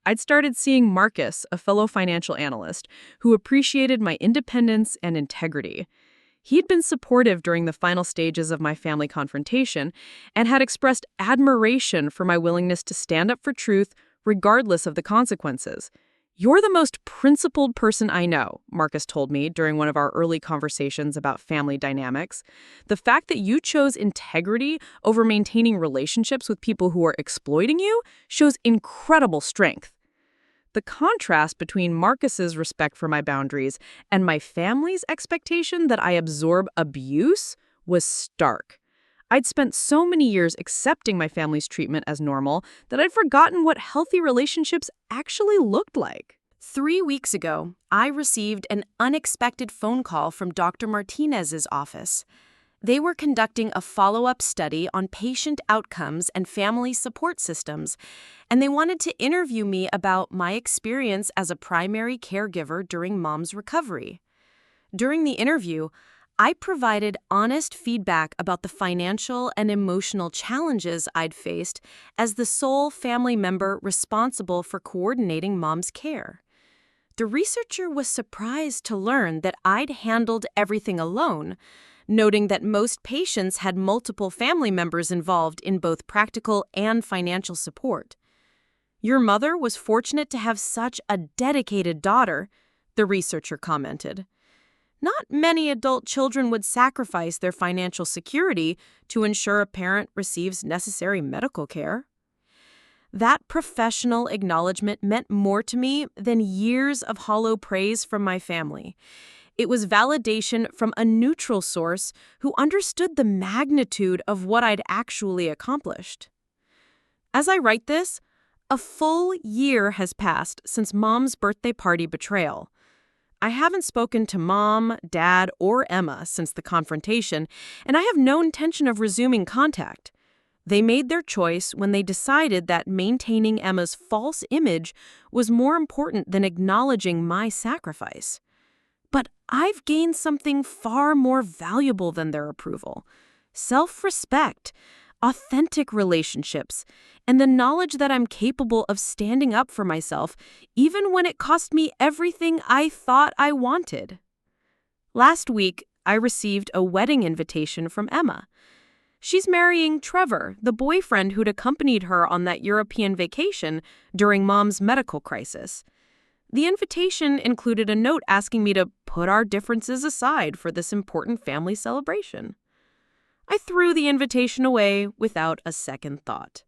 I'd started seeing Marcus, a fellow financial analyst, who appreciated my independence and integrity. He'd been supportive during the final stages of my family confrontation and had expressed admiration for my willingness to stand up for truth regardless of the consequences. "You're the most principled person I know," Marcus told me during one of our early conversations about family dynamics. "The fact that you chose integrity over maintaining relationships with people who are exploiting you shows incredible strength." The contrast between Marcus's respect for my boundaries and my family's expectation that I absorb abuse was stark. I'd spent so many years accepting my family's treatment as normal that I'd forgotten what healthy relationships actually looked like. 3 weeks ago, I received an unexpected phone call from Dr. Martinez's office. They were conducting a follow-up study on patient outcomes and family support systems, and they wanted to interview me about my experience as a primary caregiver during Mom's recovery. During the interview, I provided honest feedback about the financial and emotional challenges I'd faced as the sole family member responsible for coordinating Mom's care. The researcher was surprised to learn that I'd handled everything alone, noting that most patients had multiple family members involved in both practical and financial support. "Your mother was fortunate to have such a dedicated daughter," the researcher commented. "Not many adult children would sacrifice their financial security to ensure a parent receives necessary medical care." That professional acknowledgement meant more to me than years of hollow praise from my family. It was validation from a neutral source who understood the magnitude of what I'd actually accomplished. As I write this, a full year has passed since Mom's birthday party betrayal. I haven't spoken to Mom, Dad, or Emma since the confrontation, and I have no intention of resuming contact. They made their choice when they decided that maintaining Emma's false image was more important than acknowledging my sacrifice. But I've gained something far more valuable than their approval: self-respect, authentic relationships, and the knowledge that I'm capable of standing up for myself even when it cost me everything I thought I wanted. Last week, I received a wedding invitation from Emma. She's marrying Trevor, the boyfriend who'd accompanied her on that European vacation during Mom's medical crisis. The invitation included a note asking me to put our differences aside for this important family celebration. I threw the invitation away without a second thought.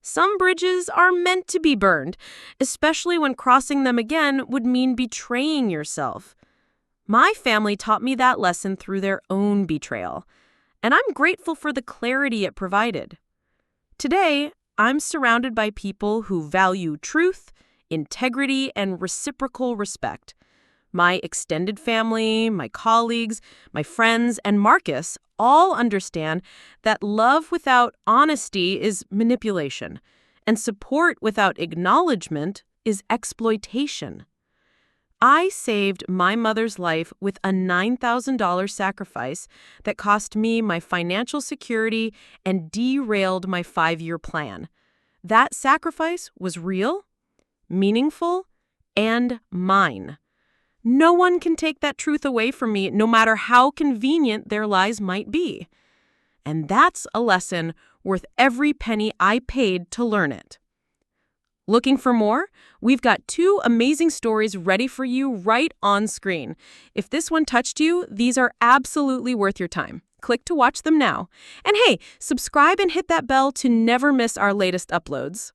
Some bridges are meant to be burned, especially when crossing them again would mean betraying yourself. My family taught me that lesson through their own betrayal, and I'm grateful for the clarity it provided. Today, I'm surrounded by people who value truth, integrity, and reciprocal respect. My extended family, my colleagues, my friends, and Marcus all understand that love without honesty is manipulation, and support without acknowledgement is exploitation. I saved my mother's life with a $9,000 sacrifice that cost me my financial security and derailed my 5-year plan. That sacrifice was real, meaningful, and mine. No one can take that truth away from me, no matter how convenient their lies might be. And that's a lesson worth every penny I paid to learn it. Looking for more? We've got 2 amazing stories ready for you right on screen. If this one touched you, these are absolutely worth your time. Click to watch them now. And hey, subscribe and hit that bell to never miss our latest uploads.